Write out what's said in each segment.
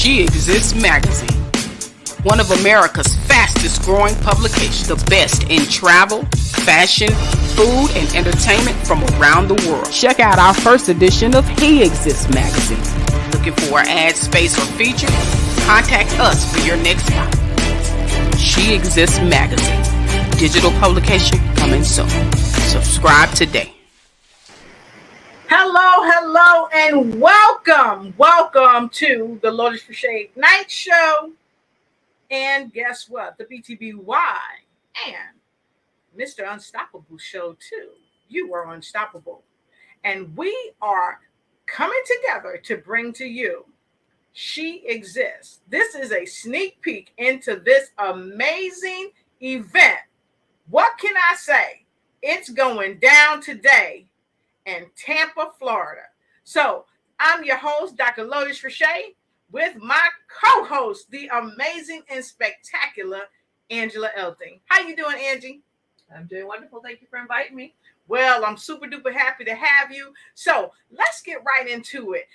She Exists magazine, one of America's fastest growing publications, the best in travel, fashion, food, and entertainment from around the world. Check out our first edition of He Exists magazine. Looking for an ad space or feature? Contact us for your next spot. She Exists magazine, digital publication coming soon. Subscribe today. Hello, and welcome to the Lotus Riché Night Show. And guess what? The BTBY and Mr. Unstoppable show too. You are unstoppable. And we are coming together to bring to you She Exists. This is a sneak peek into this amazing event. What can I say? It's going down today in Tampa, Florida. So I'm your host, Dr. Lotus Riché, with my co-host, the amazing and spectacular Angela Elting. How you doing, Angie? I'm doing wonderful. Thank you for inviting me. Well, I'm super duper happy to have you. So let's get right into it.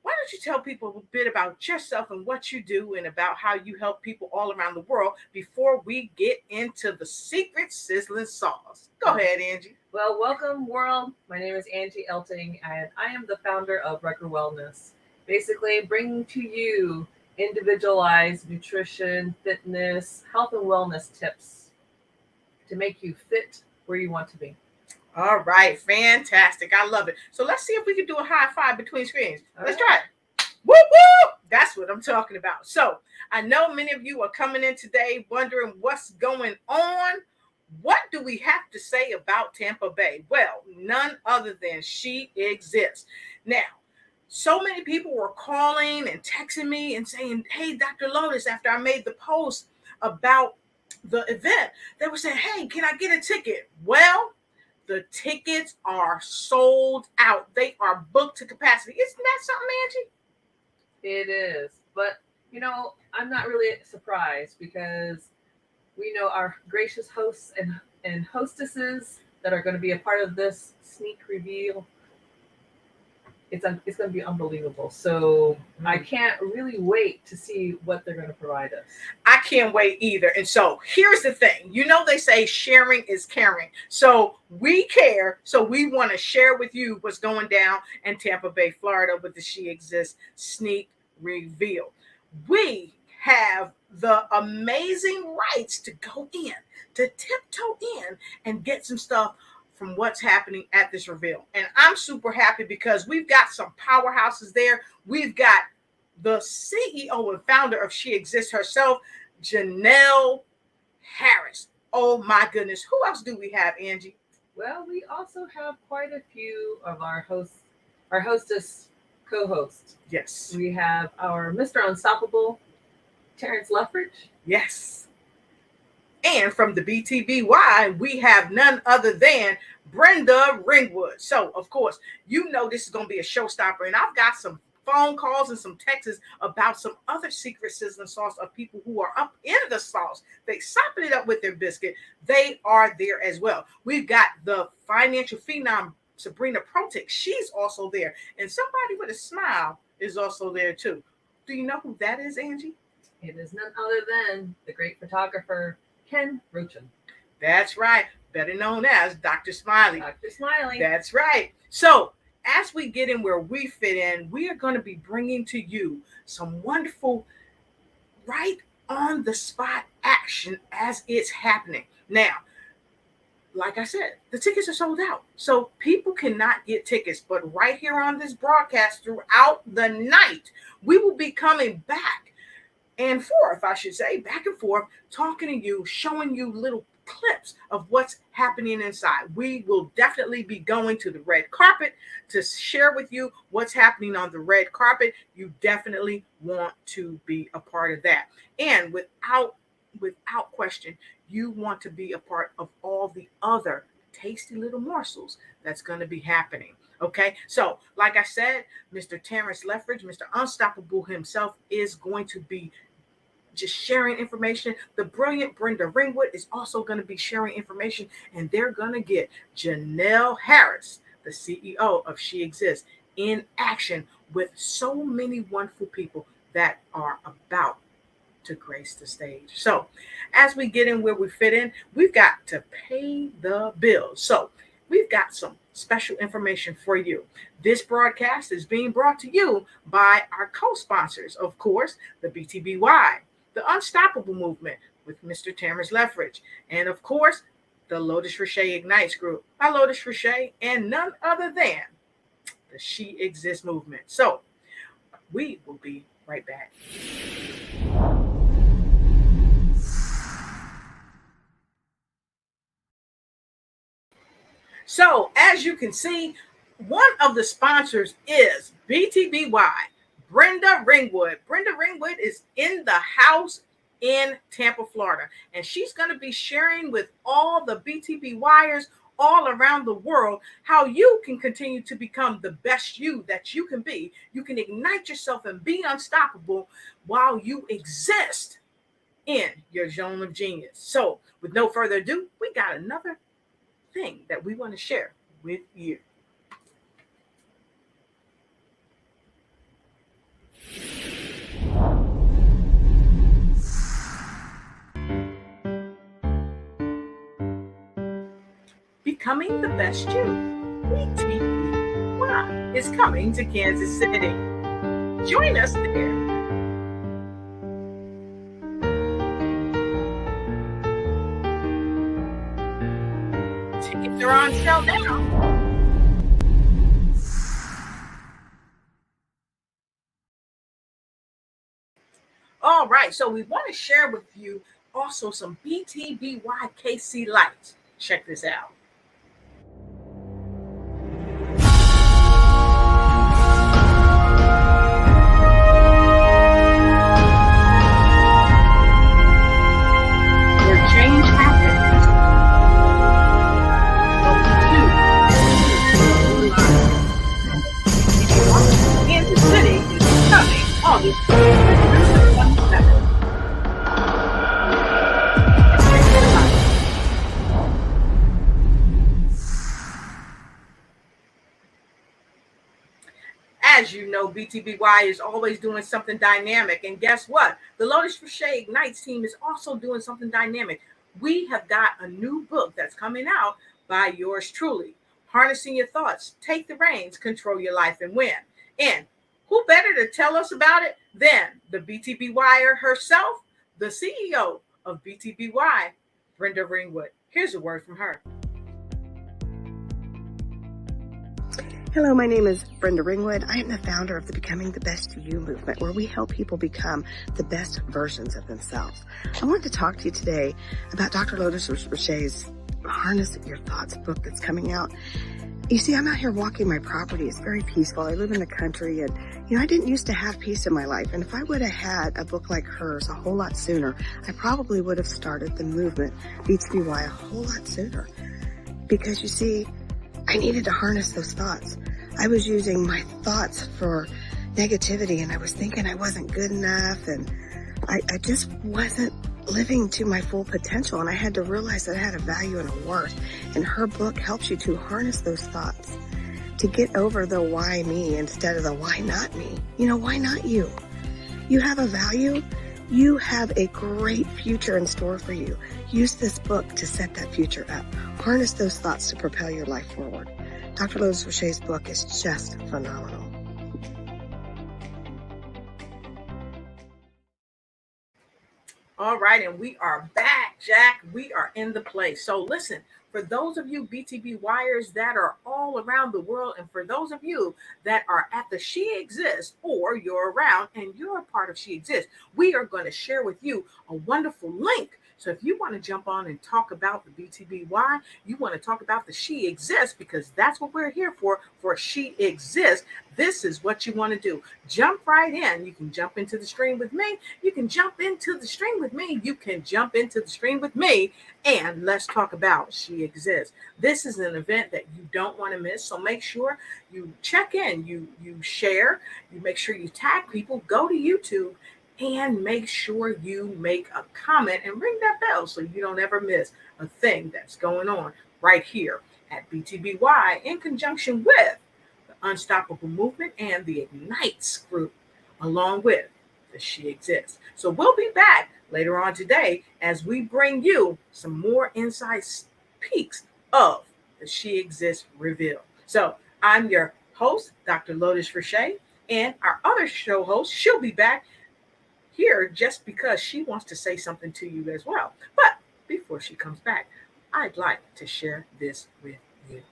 Why don't you tell people a bit about yourself and what you do and about how you help people all around the world before we get into the secret sizzling sauce? Go ahead, Angie. Well, welcome, world. My name is Angie Elting, and I am the founder of Record Wellness. Basically, bringing to you individualized nutrition, fitness, health, and wellness tips to make you fit where you want to be. All right, fantastic. I love it. So let's see if we can do a high five between screens. Let's try it. Woo woo! That's what I'm talking about. So I know many of you are coming in today wondering what's going on. What do we have to say about Tampa Bay? Well, none other than She Exists. Now, so many people were calling and texting me and saying, hey, Dr. Lotus, after I made the post about the event, they were saying, hey, can I get a ticket? Well, the tickets are sold out. They are booked to capacity. Isn't that something, Angie? It is. But, I'm not really surprised because we know our gracious hosts and hostesses that are going to be a part of this sneak reveal. It's going to be unbelievable. So I can't really wait to see what they're going to provide us. I can't wait either. And so here's the thing. They say sharing is caring. So we care. So we want to share with you what's going down in Tampa Bay, Florida with the She Exists sneak reveal. We have the amazing rights to go in, to tiptoe in and get some stuff from what's happening at this reveal. And I'm super happy because we've got some powerhouses there. We've got the CEO and founder of She Exists herself, Janelle Harris. Oh my goodness. Who else do we have, Angie? Well, we also have quite a few of our hostess co-hosts. Yes. We have our Mr. Unstoppable, Terrance Leftridge. Yes. And from the BTBY, we have none other than Brenda Ringwood. So, of course, this is going to be a showstopper. And I've got some phone calls and some texts about some other secret sizzling sauce of people who are up in the sauce. They sopping it up with their biscuit. They are there as well. We've got the financial phenom, Sabrina Protic. She's also there. And somebody with a smile is also there, too. Do you know who that is, Angie? It is none other than the great photographer, Ken Rochin. That's right. Better known as Dr. Smiley. Dr. Smiley. That's right. So as we get in where we fit in, we are going to be bringing to you some wonderful, right on the spot action as it's happening. Now, like I said, the tickets are sold out. So people cannot get tickets. But right here on this broadcast throughout the night, we will be coming back and forth, back and forth, talking to you, showing you little clips of what's happening inside. We will definitely be going to the red carpet to share with you what's happening on the red carpet. You definitely want to be a part of that. And without question, you want to be a part of all the other tasty little morsels that's going to be happening. Okay, so like I said, Mr. Terrance Leftridge, Mr. Unstoppable himself is going to be just sharing information. The brilliant Brenda Ringwood is also going to be sharing information, and they're going to get Janelle Harris, the CEO of She Exists, in action with so many wonderful people that are about to grace the stage. So, as we get in where we fit in, we've got to pay the bills. So, we've got some special information for you. This broadcast is being brought to you by our co-sponsors, of course, the BTBY, the UnStopAble movement with Mr. Terrance Leftridge, and of course, the Lotus Riché Ignites group by Lotus Riché and none other than the She Exists movement. So, we will be right back. So, as you can see, one of the sponsors is BTBY, Brenda Ringwood. Brenda Ringwood is in the house in Tampa, Florida, and she's going to be sharing with all the BTBYers all around the world how you can continue to become the best you that you can be. You can ignite yourself and be unstoppable while you exist in your zone of genius. So, with no further ado, we got another thing that we want to share with you. Becoming the best you. BTBY is coming to Kansas City. Join us there. Tickets are on sale now. All right, so we want to share with you also some BTBY KC lights. Check this out. Where change happens. Kansas City is coming August 27th. As you know, BTBY is always doing something dynamic. And guess what? The Lotus Riché Ignites team is also doing something dynamic. We have got a new book that's coming out by yours truly. Harnessing Your Thoughts, Take the Reins, Control Your Life and Win. And who better to tell us about it than the BTBYer herself, the CEO of BTBY, Brenda Ringwood. Here's a word from her. Hello, my name is Brenda Ringwood. I am the founder of the Becoming the Best You movement, where we help people become the best versions of themselves. I wanted to talk to you today about Dr. Lotus Riché's Harness Your Thoughts book that's coming out. You see, I'm out here walking my property. It's very peaceful. I live in the country, and I didn't used to have peace in my life. And if I would have had a book like hers a whole lot sooner, I probably would have started the movement BTBY a whole lot sooner. Because you see, I needed to harness those thoughts. I was using my thoughts for negativity, and I was thinking I wasn't good enough, and I just wasn't living to my full potential, and I had to realize that I had a value and a worth. And her book helps you to harness those thoughts, to get over the why me instead of the why not me. Why not you? You have a value. You have a great future in store for you. Use this book to set that future up. Harness those thoughts to propel your life forward. Dr. Lotus Riché's book is just phenomenal. All right, and we are back, Jack. We are in the place. So listen, for those of you BTBYers that are all around the world, and for those of you that are at the She Exists, or you're around and you're a part of She Exists, we are going to share with you a wonderful link. So if you want to jump on and talk about the BTBY, you want to talk about the She Exists, because that's what we're here for She Exists. This is what you want to do. Jump right in. You can jump into the stream with me. You can jump into the stream with me. You can jump into the stream with me, and let's talk about She Exists. This is an event that you don't want to miss. So make sure you check in, you share, you make sure you tag people, go to YouTube, and make sure you make a comment and ring that bell so you don't ever miss a thing that's going on right here at BTBY in conjunction with the UnStopAble movement and the Ignites group, along with Does she exist? So we'll be back later on today as we bring you some more inside peeks of the She Exists reveal. So I'm your host, Dr. Lotus Riché, and our other show host, she'll be back here just because she wants to say something to you as well. But before she comes back, I'd like to share this with you.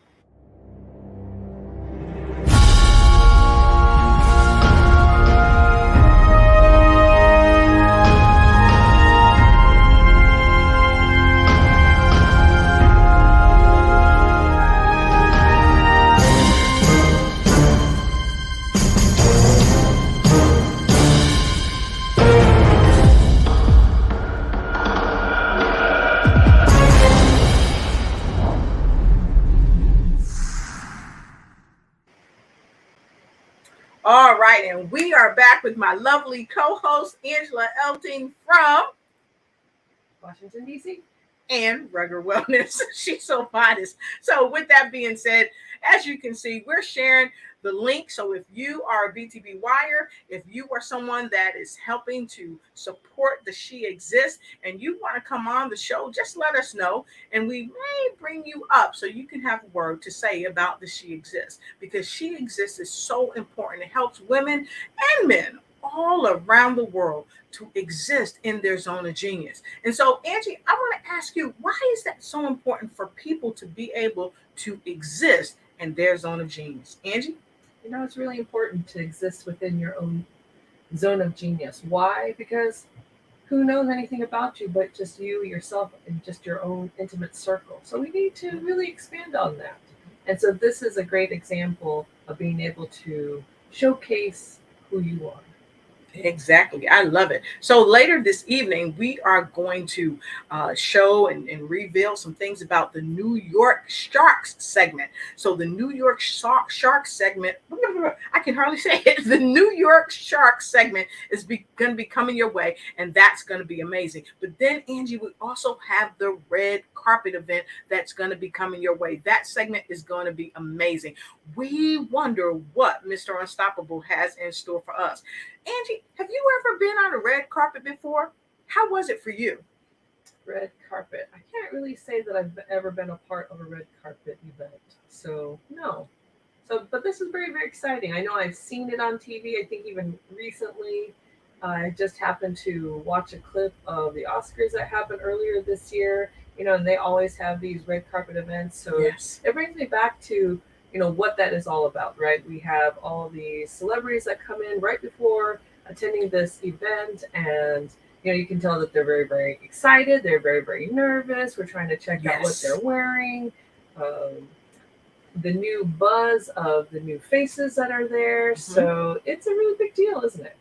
All right, and we are back with my lovely co-host, Angela Elting from Washington, D.C. and Rugged Wellness. She's so modest. So with that being said, as you can see, we're sharing the link. So if you are a BTBYer, if you are someone that is helping to support the She Exists and you want to come on the show, just let us know and we may bring you up so you can have a word to say about the She Exists, because She Exists is so important. It helps women and men all around the world to exist in their zone of genius. And so, Angie, I want to ask you, why is that so important for people to be able to exist in their zone of genius? Angie? You know, it's really important to exist within your own zone of genius. Why? Because who knows anything about you but just you, yourself, and just your own intimate circle. So we need to really expand on that. And so this is a great example of being able to showcase who you are. Exactly. I love it. So later this evening, we are going to show and reveal some things about the New York Sharks segment. So the New York Sharks segment, I can hardly say it. The New York Sharks segment is going to be coming your way, and that's going to be amazing. But then, Angie, we also have the red carpet event that's going to be coming your way. That segment is going to be amazing. We wonder what Mr. UnStopAble has in store for us. Angie, have you ever been on a red carpet before? How was it for you? Red carpet. I can't really say that I've ever been a part of a red carpet event. So, no. But this is very, very exciting. I know I've seen it on TV. I think even recently, I just happened to watch a clip of the Oscars that happened earlier this year. You know, and they always have these red carpet events. So yes, it brings me back to, you know, what that is all about, right? We have all these celebrities that come in right before attending this event, and you know, you can tell that they're very, very excited. They're very, very nervous. We're trying to check out what they're wearing, the new buzz of the new faces that are there. Mm-hmm. So it's a really big deal, isn't it?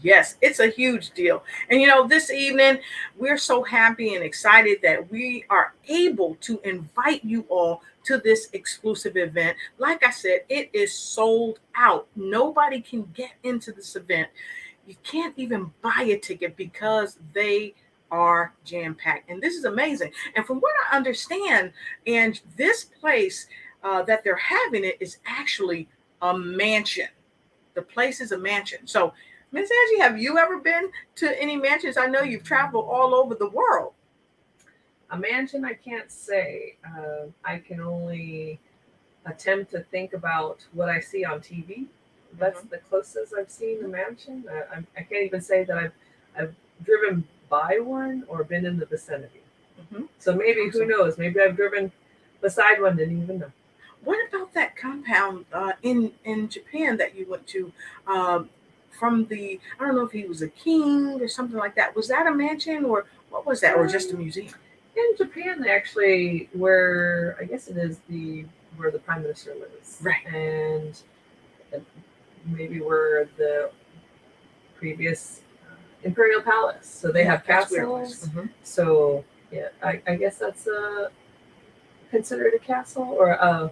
Yes, it's a huge deal. And, you know, this evening, we're so happy and excited that we are able to invite you all to this exclusive event. Like I said, it is sold out. Nobody can get into this event. You can't even buy a ticket because they are jam-packed. And this is amazing. And from what I understand, and this place that they're having it is actually a mansion. The place is a mansion. So, Ms. Angie, have you ever been to any mansions? I know you've traveled all over the world. A mansion, I can't say. I can only attempt to think about what I see on TV. That's the closest I've seen a mansion. I can't even say that I've driven by one or been in the vicinity. Mm-hmm. So maybe, who knows? Maybe I've driven beside one, didn't even know. What about that compound in Japan that you went to? From the, I don't know if he was a king or something like that. Was that a mansion or what was that? Or just a museum? In Japan, they actually, where I guess it is where the prime minister lives. Right. And maybe where the previous imperial palace. So they have castles. Mm-hmm. So yeah, I guess that's considered a castle or a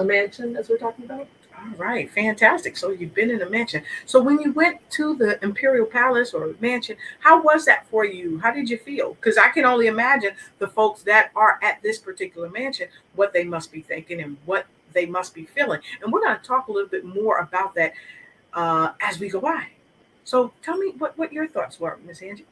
mansion, as we're talking about. All right, fantastic. So you've been in a mansion. So when you went to the Imperial Palace or mansion, how was that for you? How did you feel? Because I can only imagine the folks that are at this particular mansion, what they must be thinking and what they must be feeling. And we're going to talk a little bit more about that as we go by. So tell me what your thoughts were, Miss Angie.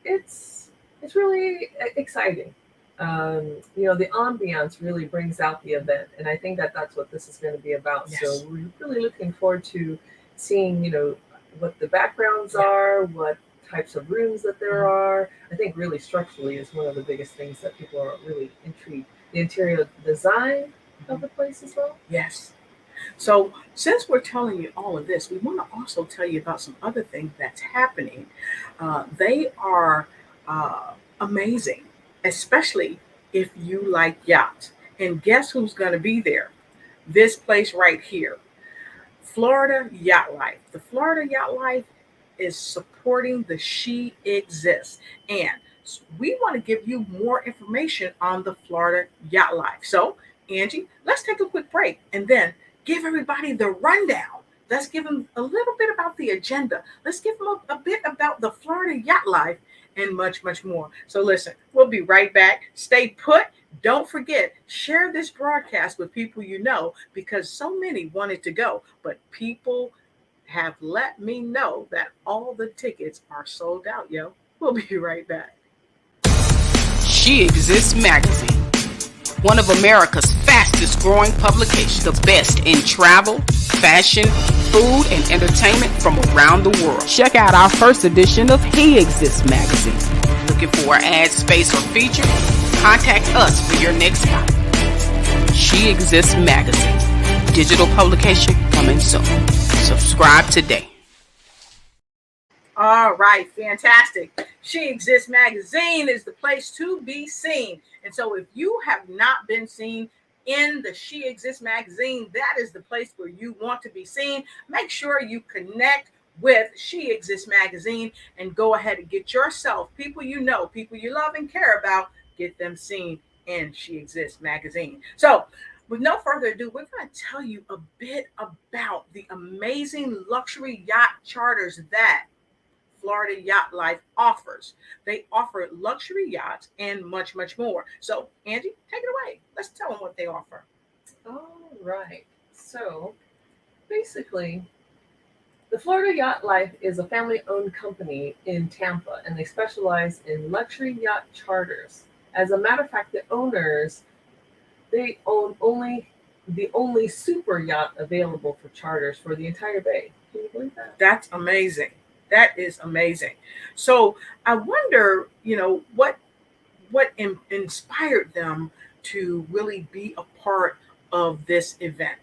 It's really exciting. The ambiance really brings out the event, and I think that that's what this is going to be about. Yes. So we're really looking forward to seeing, what the backgrounds Yeah. are, what types of rooms that there are. I think really structurally is one of the biggest things that people are really intrigued. The interior design of the place as well. Yes. So since we're telling you all of this, we want to also tell you about some other things that's happening. They are amazing, especially if you like yachts. And guess who's going to be there? This place right here, Florida Yacht Life. The Florida Yacht Life is supporting the She Exists. And we want to give you more information on the Florida Yacht Life. So, Angie, let's take a quick break and then give everybody the rundown. Let's give them a little bit about the agenda. Let's give them a bit about the Florida Yacht Life and much, much more. So listen, we'll be right back. Stay put. Don't forget, share this broadcast with people you know, because so many wanted to go, but people have let me know that all the tickets are sold out, yo. We'll be right back. She Exists Magazine, one of America's fastest growing publications, the best in travel, fashion, food, and entertainment from around the world. Check out our first edition of He Exists Magazine. Looking for an ad space or feature? Contact us for your next stop. She Exists Magazine, digital publication coming soon. Subscribe today. All right, fantastic. She Exists Magazine is the place to be seen. And so if you have not been seen in the She Exists Magazine, that is the place where you want to be seen. Make sure you connect with She Exists Magazine and go ahead and get yourself, people you know, people you love and care about, get them seen in She Exists Magazine. So with no further ado, we're going to tell you a bit about the amazing luxury yacht charters that Florida Yacht Life offers. They offer luxury yachts and much, much more. So, Angie, take it away. Let's tell them what they offer. All right. So, basically, the Florida Yacht Life is a family-owned company in Tampa, and they specialize in luxury yacht charters. As a matter of fact, the owners, they own the only super yacht available for charters for the entire bay. Can you believe that? That's amazing. That is amazing. So I wonder, what inspired them to really be a part of this event.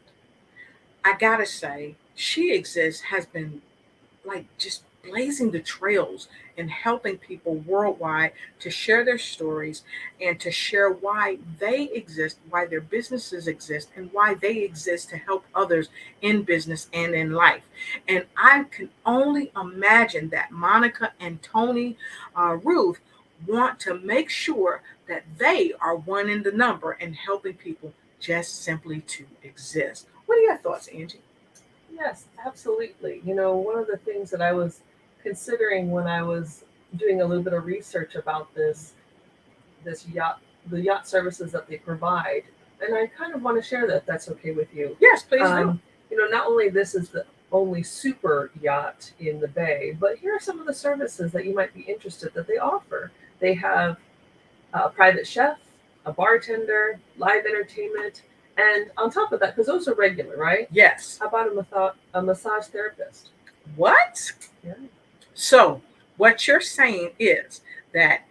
I gotta say, She Exists has been just blazing the trails and helping people worldwide to share their stories and to share why they exist, why their businesses exist, and why they exist to help others in business and in life. And I can only imagine that Monica and Tony Ruth want to make sure that they are one in the number and helping people just simply to exist. What are your thoughts, Angie? Yes, absolutely. One of the things that I was considering when I was doing a little bit of research about the yacht services that they provide, and I kind of want to share that, if that's okay with you. Yes, please do. Not only this is the only super yacht in the bay, but here are some of the services that you might be interested that they offer. They have a private chef, a bartender, live entertainment, and on top of that, because those are regular, right? Yes. How about a massage therapist? What? Yeah. So what you're saying is that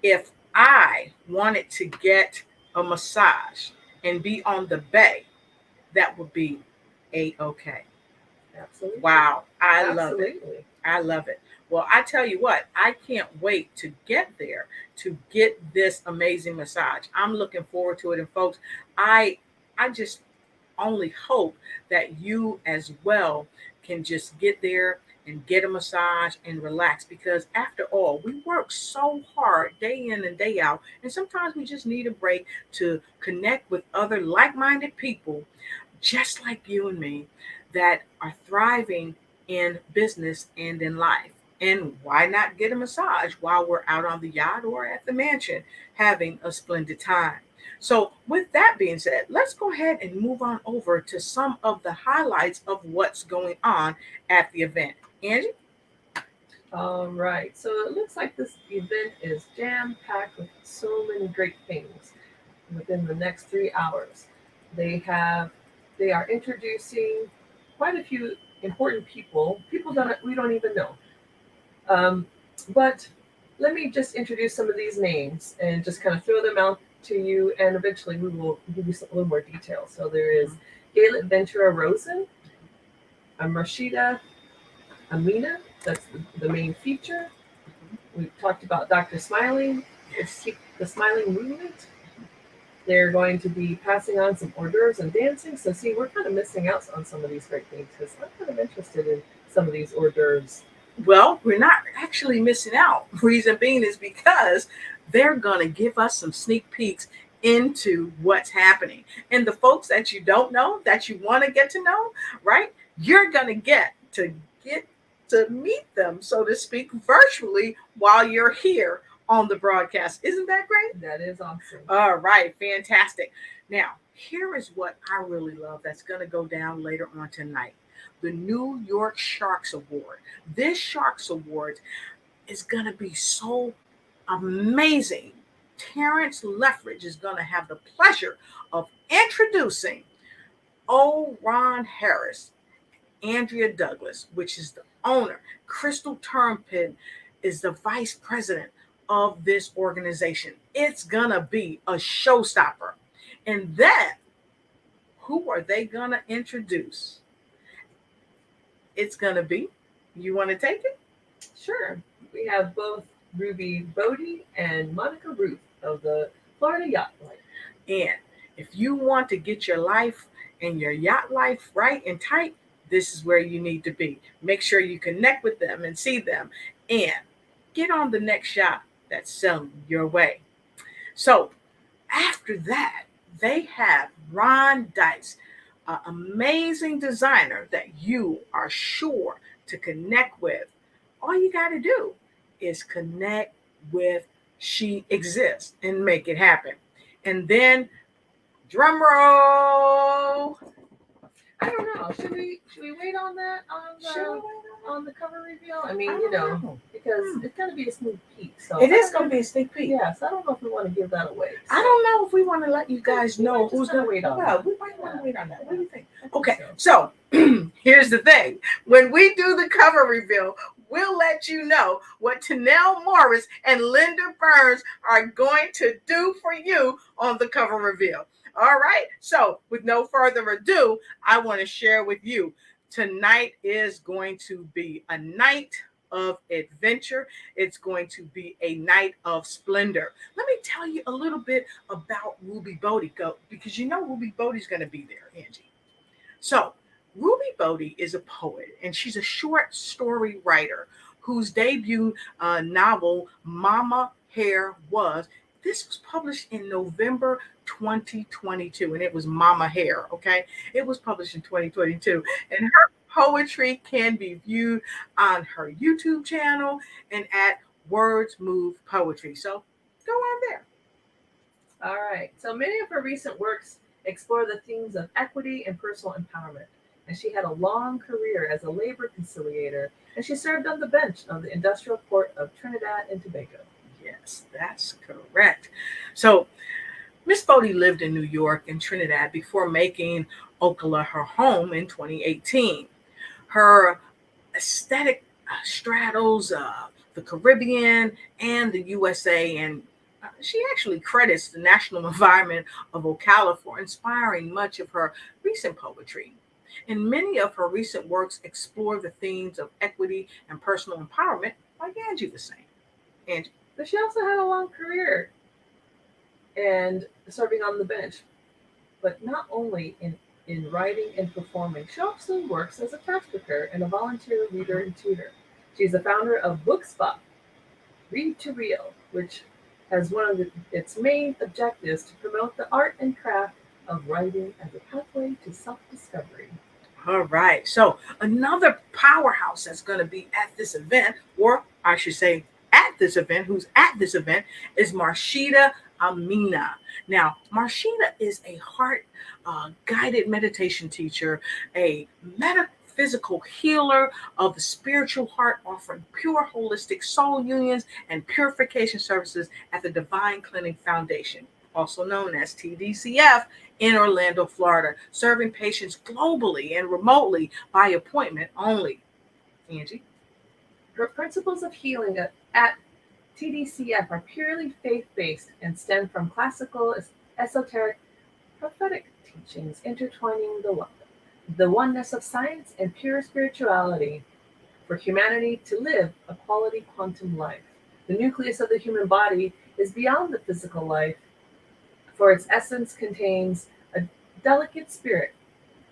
if I wanted to get a massage and be on the bay, that would be A-okay. Absolutely. Wow. I love Absolutely. it. I love it. Well, I tell you what, I can't wait to get there to get this amazing massage. I'm looking forward to it. And folks, I just only hope that you as well can just get there and get a massage and relax, because after all, we work so hard day in and day out, and sometimes we just need a break to connect with other like-minded people just like you and me that are thriving in business and in life. And why not get a massage while we're out on the yacht or at the mansion having a splendid time? So with that being said, let's go ahead and move on over to some of the highlights of what's going on at the event. Angie? All right. So it looks like this event is jam-packed with so many great things within the next 3 hours. They are introducing quite a few important people that we don't even know. Um, but let me just introduce some of these names and just kind of throw them out to you, and eventually we will give you a little more detail. So there is Galet Ventura Rosen, Rashida Amina, that's the main feature. We've talked about Dr. Smiling, Keep the Smiling Movement. They're going to be passing on some hors d'oeuvres and dancing. So see, we're kind of missing out on some of these great things because I'm kind of interested in some of these hors d'oeuvres. Well, we're not actually missing out. Reason being is because they're going to give us some sneak peeks into what's happening. And the folks that you don't know, that you want to get to know, right? You're going to get to meet them, so to speak, virtually while you're here on the broadcast. Isn't that great? That is awesome. All right, fantastic. Now, here is what I really love that's going to go down later on tonight. The New York Sharks Award. This Sharks Award is going to be so amazing. Terrance Leftridge is going to have the pleasure of introducing Ron Harris, Andrea Douglas, which is the owner. Crystal Turnpin is the vice president of this organization. It's going to be a showstopper. And then, who are they going to introduce? It's going to be, you want to take it? Sure. We have both Ruby Bodie and Monica Ruth of the Florida Yacht Life. And if you want to get your life and your yacht life right and tight, this is where you need to be. Make sure you connect with them and see them and get on the next yacht that's selling your way. So after that, they have Ron Dice, an amazing designer that you are sure to connect with. All you got to do is connect with She Exists and make it happen. And then, drum roll. I don't know. Should we wait on that on the cover reveal? I mean, because it's going to be a sneak peek. So it is going to be a sneak peek. Yes, I don't know if we want to give that away. So. I don't know if we want to let you guys know who's going to wait on. Well, we might want to wait on that. What do you think? Okay, so here's the thing. When we do the cover reveal, we'll let you know what Tanel Morris and Linda Burns are going to do for you on the cover reveal. All right. So with no further ado, I want to share with you tonight is going to be a night of adventure. It's going to be a night of splendor. Let me tell you a little bit about Ruby Bodie, because Ruby Bodie's going to be there, Angie. So Ruby Bodie is a poet, and she's a short story writer whose debut novel, Mama Hair, this was published in November 2022, and it was Mama Hair, okay? It was published in 2022, and her poetry can be viewed on her YouTube channel and at Words Move Poetry. So go on there. All right. So many of her recent works explore the themes of equity and personal empowerment, and she had a long career as a labor conciliator, and she served on the bench of the Industrial Court of Trinidad and Tobago. Yes, that's correct. So Miss Bodie lived in New York and Trinidad before making Ocala her home in 2018. Her aesthetic straddles the Caribbean and the USA, and she actually credits the National Environment of Ocala for inspiring much of her recent poetry. And many of her recent works explore the themes of equity and personal empowerment, like Angie was saying. Angie. But she also had a long career and serving on the bench, but not only in writing and performing. She also works as a task preparer and a volunteer reader and tutor. She's the founder of BookSpot, Read to Real, which has one of its main objectives to promote the art and craft of writing as a pathway to self-discovery. All right. So another powerhouse that's going to be at this event, or I should say at this event, who's at this event, is Rashida Amina. Now, Rashida is a heart guided meditation teacher, a physical healer of the spiritual heart, offering pure holistic soul unions and purification services at the Divine Clinic Foundation, also known as TDCF, in Orlando, Florida, serving patients globally and remotely by appointment only. Angie? Her principles of healing at TDCF are purely faith-based and stem from classical, esoteric, prophetic teachings intertwining the oneness of science and pure spirituality for humanity to live a quality quantum life. The nucleus of the human body is beyond the physical life, for its essence contains a delicate spirit,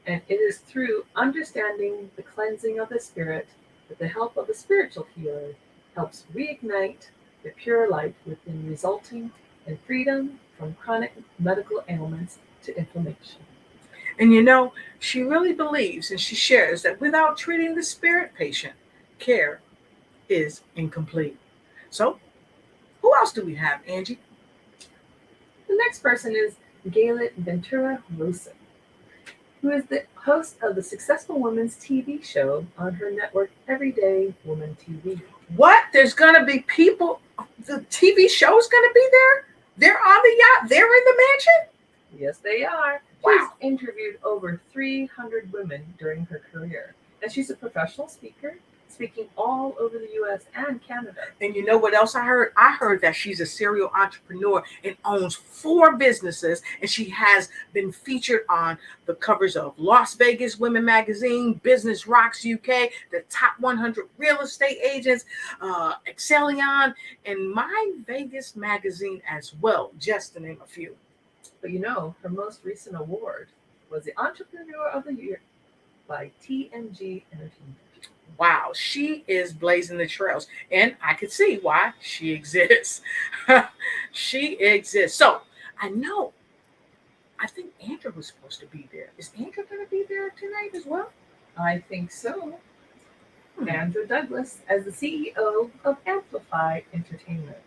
and it is through understanding the cleansing of the spirit that the help of a spiritual healer helps reignite the pure light within, resulting in freedom from chronic medical ailments to inflammation. And you know, she really believes and she shares that without treating the spirit patient, care is incomplete. So, who else do we have, Angie? The next person is Galet Ventura Rosa, who is the host of the successful women's TV show on her network, Everyday Woman TV. What? There's going to be people, the TV show's going to be there? They're on the yacht? They're in the mansion? Yes, they are. Wow. She's interviewed over 300 women during her career, and she's a professional speaker, speaking all over the U.S. and Canada. And you know what else I heard? I heard that she's a serial entrepreneur and owns 4 businesses, and she has been featured on the covers of Las Vegas Women Magazine, Business Rocks UK, the Top 100 Real Estate Agents, Excellion, and My Vegas Magazine as well, just to name a few. But you know, her most recent award was the Entrepreneur of the Year by TNG Entertainment. Wow, she is blazing the trails, and I could see why she exists. She exists. So I think Andrew was supposed to be there. Is Andrew going to be there tonight as well? I think so. Andrew Douglas, as the CEO of Amplify Entertainment,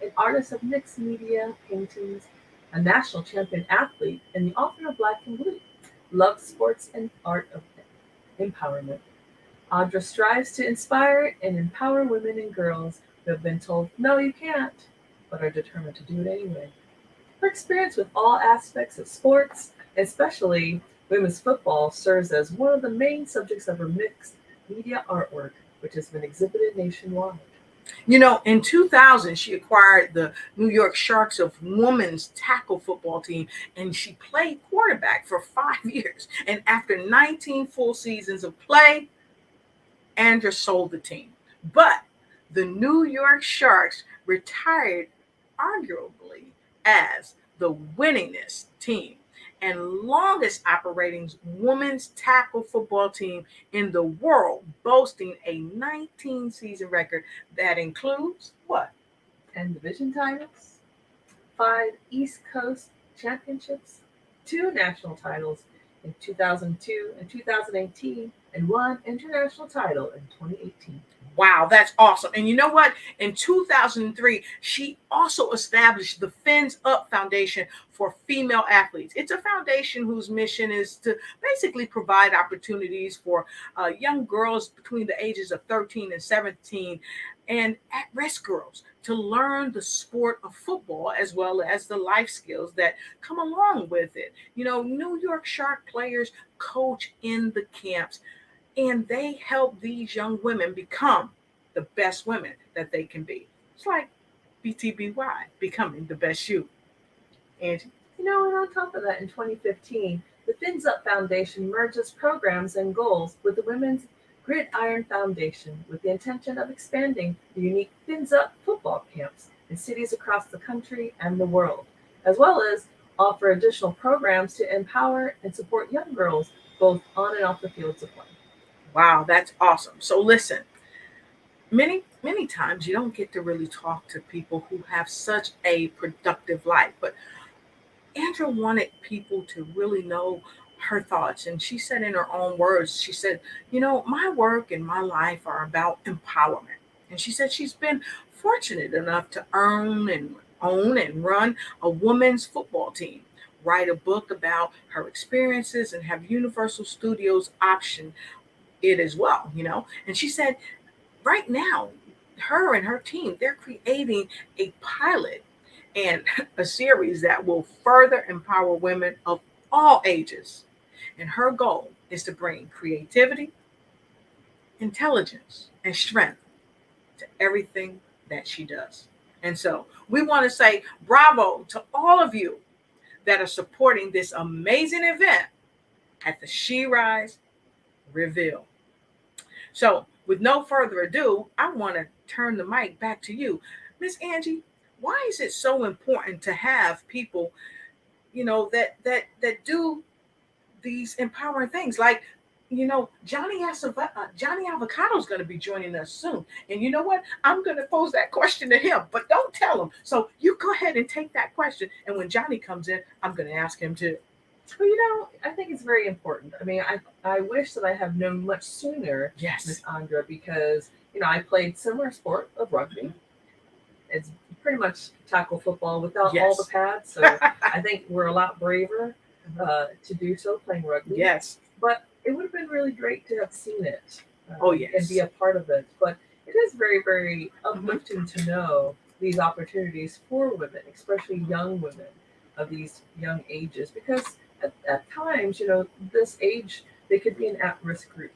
an artist of mixed media paintings, a national champion athlete, and the author of Black and Blue, loves sports and art of empowerment. Audra strives to inspire and empower women and girls who have been told, no, you can't, but are determined to do it anyway. Her experience with all aspects of sports, especially women's football, serves as one of the main subjects of her mixed media artwork, which has been exhibited nationwide. You know, in 2000, she acquired the New York Sharks of women's tackle football team, and she played quarterback for 5 years. And after 19 full seasons of play, Andra sold the team. But the New York Sharks retired arguably as the winningest team and longest operating women's tackle football team in the world, boasting a 19-season record that includes what? 10 division titles, 5 East Coast championships, 2 national titles in 2002 and 2018, and 1 international title in 2018. Wow, that's awesome. And you know what? In 2003, she also established the Fins Up Foundation for female athletes. It's a foundation whose mission is to basically provide opportunities for young girls between the ages of 13 and 17 and at-risk girls to learn the sport of football as well as the life skills that come along with it. You know, New York Shark players coach in the camps, and they help these young women become the best women that they can be. It's like BTBY, becoming the best you. Angie? You know, and on top of that, in 2015, the Fins Up Foundation merges programs and goals with the Women's Gridiron Foundation with the intention of expanding the unique Fins Up football camps in cities across the country and the world, as well as offer additional programs to empower and support young girls both on and off the fields of play. Wow, that's awesome. So listen, many times you don't get to really talk to people who have such a productive life, but Andrea wanted people to really know her thoughts. And she said in her own words, she said, you know, my work and my life are about empowerment. And she said she's been fortunate enough to own and run a women's football team, write a book about her experiences, and have Universal Studios option it as well, And she said, right now, her and her team, they're creating a pilot and a series that will further empower women of all ages. And her goal is to bring creativity, intelligence, and strength to everything that she does. And so we want to say bravo to all of you that are supporting this amazing event at the She Rise Reveal. So with no further ado, I want to turn the mic back to you. Miss Angie, why is it so important to have people, that do these empowering things? Like, Johnny Avocado is going to be joining us soon. And you know what? I'm going to pose that question to him, but don't tell him. So you go ahead and take that question. And when Johnny comes in, I'm going to ask him too. Well, I think it's very important. I mean, I wish that I had known much sooner, Yes, Miss Andra, because, I played similar sport of rugby. It's pretty much tackle football without all the pads. So I think we're a lot braver to do so playing rugby. Yes. But it would have been really great to have seen it. Yes. And be a part of it. But it is very, very uplifting to know these opportunities for women, especially young women of these young ages, because at times, this age, they could be an at-risk group,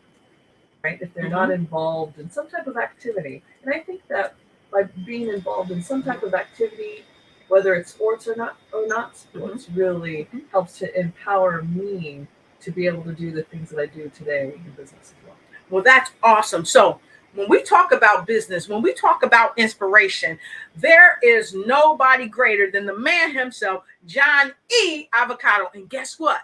right? If they're not involved in some type of activity. And I think that by being involved in some type of activity, whether it's sports or not sports, really helps to empower me to be able to do the things that I do today in business as well. Well, that's awesome. So when we talk about business, when we talk about inspiration, there is nobody greater than the man himself, John E. Avocado. And guess what?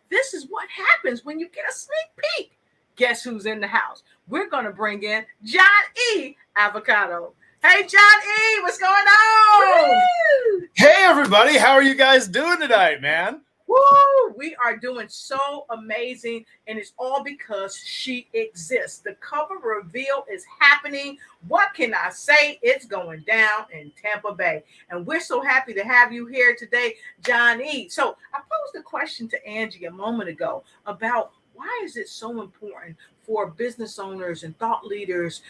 This is what happens when you get a sneak peek. Guess who's in the house? We're going to bring in John E. Avocado. Hey, John E., what's going on? Woo! Hey, everybody. How are you guys doing tonight, man? Woo! We are doing so amazing, and it's all because she exists. The cover reveal is happening. What can I say? It's going down in Tampa Bay, and we're so happy to have you here today, John E. So I posed a question to Angie a moment ago about why is it so important for business owners and thought leaders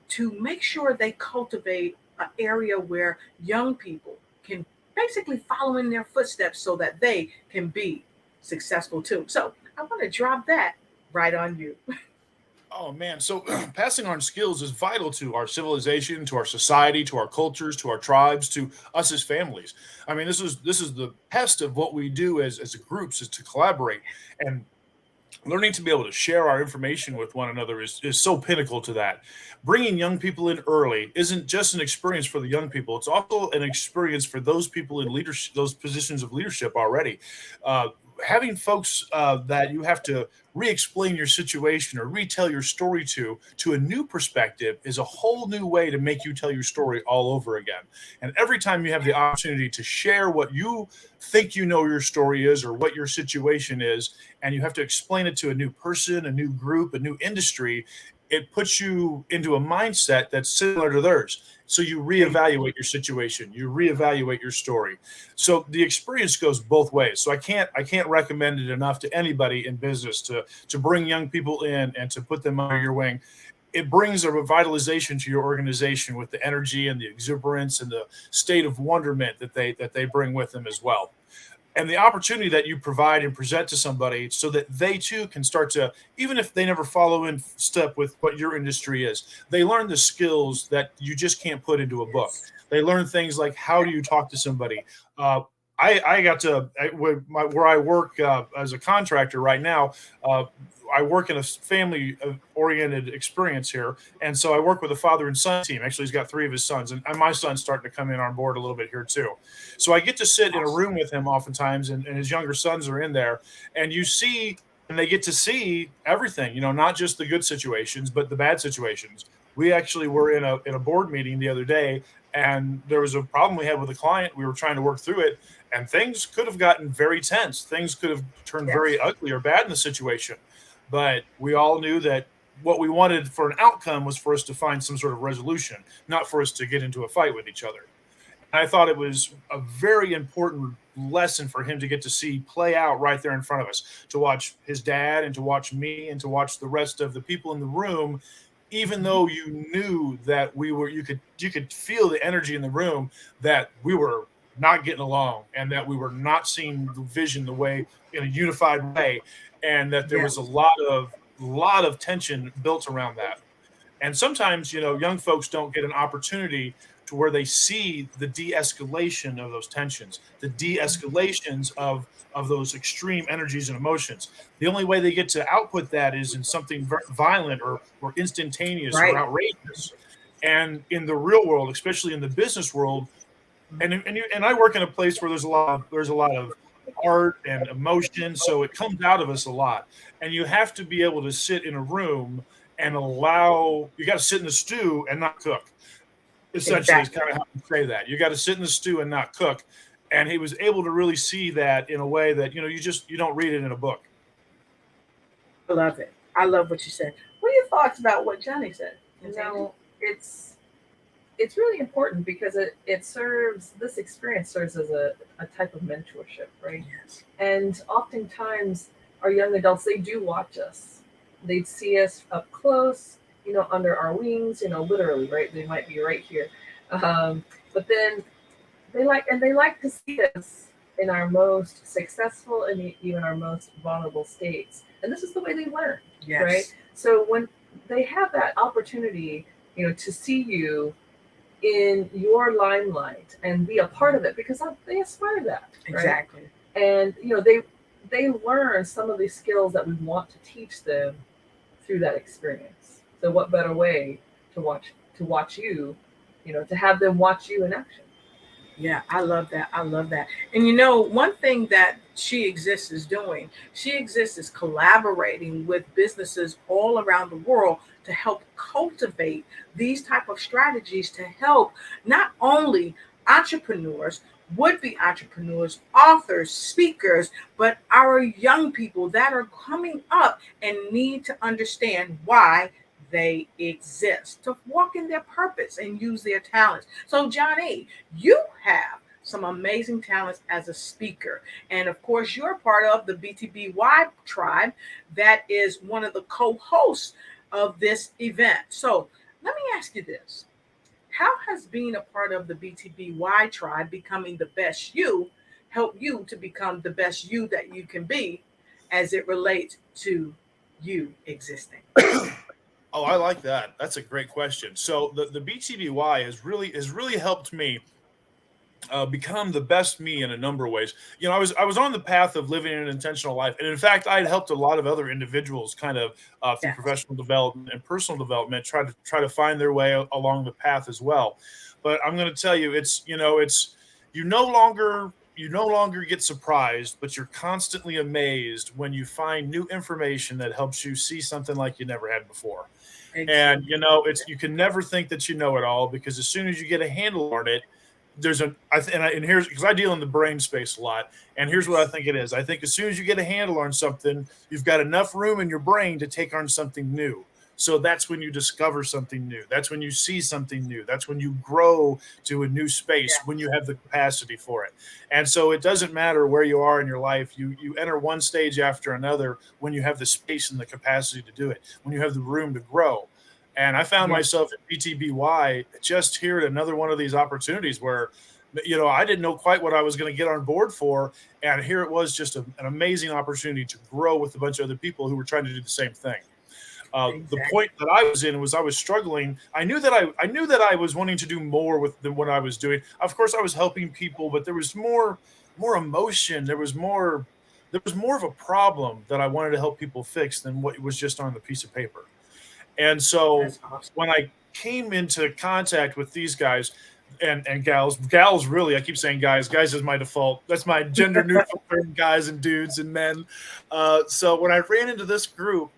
to make sure they cultivate an area where young people can basically follow in their footsteps so that they can be successful too. So I want to drop that right on you. Oh, man. So passing on skills is vital to our civilization, to our society, to our cultures, to our tribes, to us as families. I mean, this is the best of what we do as groups, is to collaborate. And learning to be able to share our information with one another is so pinnacle to that. Bringing young people in early isn't just an experience for the young people. It's also an experience for those people in leadership, those positions of leadership already. Having folks that you have to re-explain your situation or retell your story to a new perspective is a whole new way to make you tell your story all over again. And every time you have the opportunity to share what you think your story is or what your situation is, and you have to explain it to a new person, a new group, a new industry, it puts you into a mindset that's similar to theirs. So you reevaluate your situation, you reevaluate your story. So the experience goes both ways. So I can't recommend it enough to anybody in business to bring young people in and to put them under your wing. It brings a revitalization to your organization with the energy and the exuberance and the state of wonderment that they bring with them as well. And the opportunity that you provide and present to somebody so that they too can start to, even if they never follow in step with what your industry is, they learn the skills that you just can't put into a book. They learn things like, how do you talk to somebody? I got to, where I work as a contractor right now, I work in a family-oriented experience here. And so I work with a father and son team. Actually, he's got 3 of his sons. And my son's starting to come in on board a little bit here, too. So I get to sit in a room with him oftentimes, and his younger sons are in there. And they get to see everything, not just the good situations, but the bad situations. We actually were in a board meeting the other day, and there was a problem we had with a client. We were trying to work through it, and things could have gotten very tense. Things could have turned very ugly or bad in the situation. But we all knew that what we wanted for an outcome was for us to find some sort of resolution, not for us to get into a fight with each other. I thought it was a very important lesson for him to get to see play out right there in front of us, to watch his dad and to watch me and to watch the rest of the people in the room, even though you knew that you could feel the energy in the room, that we were not getting along and that we were not seeing the vision the way, in a unified way, and that there was a Yes. lot of tension built around that. And sometimes, young folks don't get an opportunity to where they see the de-escalation of those tensions, the de-escalations of those extreme energies and emotions. The only way they get to output that is in something violent or instantaneous or Right. outrageous. And in the real world, especially in the business world, and I work in a place where there's a lot of art and emotion, so it comes out of us a lot. And you have to be able to sit in a room and you got to sit in the stew and not cook. Essentially, is Exactly. kind of how you say that. You got to sit in the stew and not cook. And he was able to really see that in a way that you don't read it in a book. I love it. I love what you said. What are your thoughts about what Johnny said? You know, it's really important because this experience serves as a type of mentorship, right? Yes. And oftentimes our young adults, they do watch us. They'd see us up close, under our wings, literally, right? They might be right here. But then they like to see us in our most successful and even our most vulnerable states. And this is the way they learn, Yes. right? So when they have that opportunity, to see you in your limelight and be a part of it, because they aspire to that, right? Exactly. And they learn some of these skills that we want to teach them through that experience. So what better way to watch you, to have them watch you in action? Yeah, I love that. I love that. And one thing that She Exists is doing, She Exists is collaborating with businesses all around the world to help cultivate these type of strategies to help not only entrepreneurs, would-be entrepreneurs, authors, speakers, but our young people that are coming up and need to understand why they exist, to walk in their purpose and use their talents. So, Johnny, you have some amazing talents as a speaker. And of course, you're part of the BTBY tribe that is one of the co-hosts of this event. So, let me ask you this. How has being a part of the BTBY tribe, becoming the best you, help you to become the best you that you can be as it relates to you existing? Oh, I like that. That's a great question. So the BTBY has really helped me become the best me in a number of ways. I was on the path of living an intentional life, and in fact, I had helped a lot of other individuals kind of through Yes. professional development and personal development try to find their way along the path as well. But I'm going to tell you, it's you no longer get surprised, but you're constantly amazed when you find new information that helps you see something like you never had before. And Exactly. you can never think that you know it all, because as soon as you get a handle on it, and here's because I deal in the brain space a lot, and here's what I think it is. I think as soon as you get a handle on something, you've got enough room in your brain to take on something new. So that's when you discover something new. That's when you see something new. That's when you grow to a new space, Yeah. when you have the capacity for it. And so it doesn't matter where you are in your life. You enter one stage after another when you have the space and the capacity to do it, when you have the room to grow. And I found Yeah. myself at BTBY just here at another one of these opportunities where, I didn't know quite what I was going to get on board for. And here it was, just an amazing opportunity to grow with a bunch of other people who were trying to do the same thing. The Exactly. point that I was in was I was struggling. I knew that I was wanting to do more than what I was doing. Of course, I was helping people, but there was more emotion. There was more of a problem that I wanted to help people fix than what was just on the piece of paper. And so That's awesome. when I came into contact with these guys and gals really, I keep saying guys is my default. That's my gender neutral term, guys and dudes and men. So when I ran into this group,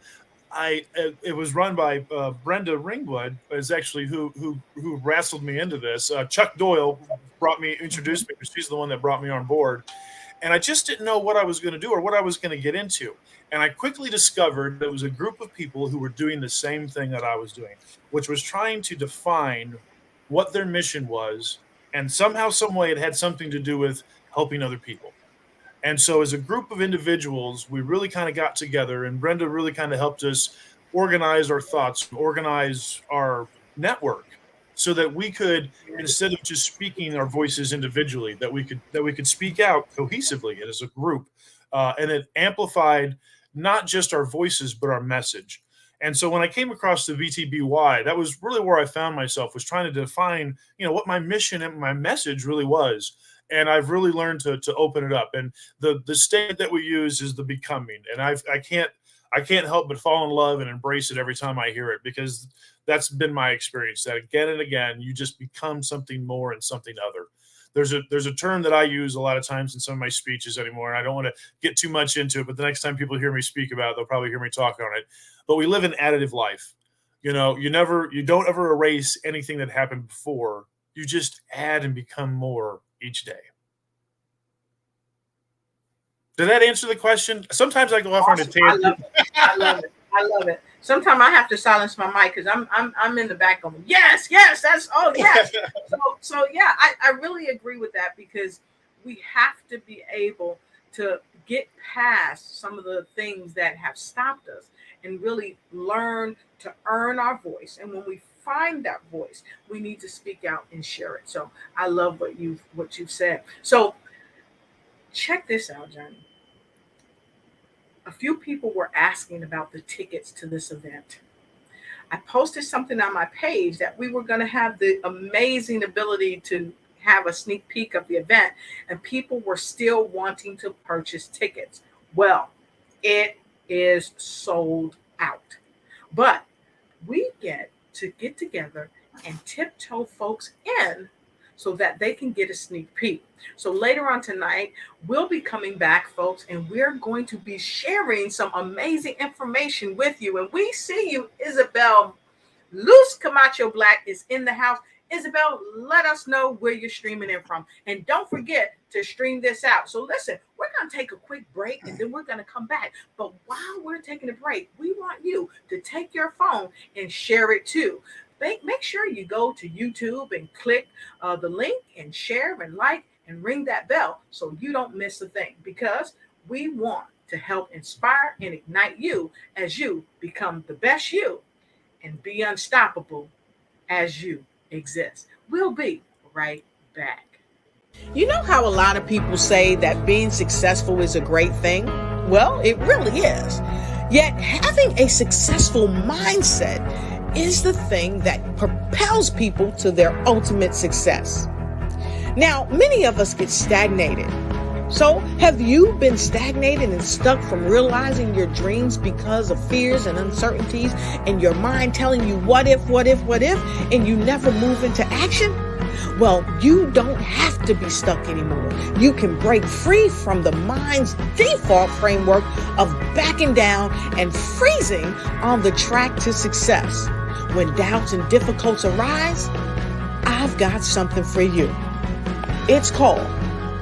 it was run by Brenda Ringwood, is actually who wrestled me into this. Chuck Doyle introduced me. She's the one that brought me on board, and I just didn't know what I was going to do or what I was going to get into. And I quickly discovered that it was a group of people who were doing the same thing that I was doing, which was trying to define what their mission was And somehow, some way, it had something to do with helping other people. And so, as a group of individuals, we really kind of got together, and Brenda really kind of helped us organize our thoughts, organize our network, so that we could, instead of just speaking our voices individually, that we could speak out cohesively as a group, and it amplified not just our voices but our message. And so, when I came across the BTBY, that was really where I found myself, was trying to define, what my mission and my message really was. And I've really learned to open it up. And the statement that we use is the becoming. And I can't help but fall in love and embrace it every time I hear it, because that's been my experience, that again and again you just become something more and something other. There's a term that I use a lot of times in some of my speeches anymore, and I don't want to get too much into it, but the next time people hear me speak about it, they'll probably hear me talk on it. But we live an additive life. You don't ever erase anything that happened before. You just add and become more each day. Did that answer the question? Sometimes I go off on a tangent. I love it. Sometimes I have to silence my mic because I'm in the back going, yes, that's yes. So yeah, I really agree with that, because we have to be able to get past some of the things that have stopped us and really learn to earn our voice. And when we find that voice, we need to speak out and share it. So I love what you've said. So check this out, Johnny. A few people were asking about the tickets to this event. I posted something on my page that we were going to have the amazing ability to have a sneak peek of the event, and people were still wanting to purchase tickets. Well, it is sold out. But we get together and tiptoe folks in so that they can get a sneak peek. So later on tonight, we'll be coming back, folks, and we're going to be sharing some amazing information with you. And we see you, Isabel Luz Camacho Black is in the house. Isabel, let us know where you're streaming in from. And don't forget to stream this out. So listen, we're going to take a quick break, and then we're going to come back. But while we're taking a break, we want you to take your phone and share it too. Make sure you go to YouTube and click the link and share and like and ring that bell so you don't miss a thing, because we want to help inspire and ignite you as you become the best you and be unstoppable as you exist. We'll be right back. You know how a lot of people say that being successful is a great thing? Well, it really is. Yet having a successful mindset is the thing that propels people to their ultimate success. Now, many of us get stagnated. So, have you been stagnated and stuck from realizing your dreams because of fears and uncertainties and your mind telling you what if, and you never move into action? Well, you don't have to be stuck anymore. You can break free from the mind's default framework of backing down and freezing on the track to success. When doubts and difficulties arise, I've got something for you. It's called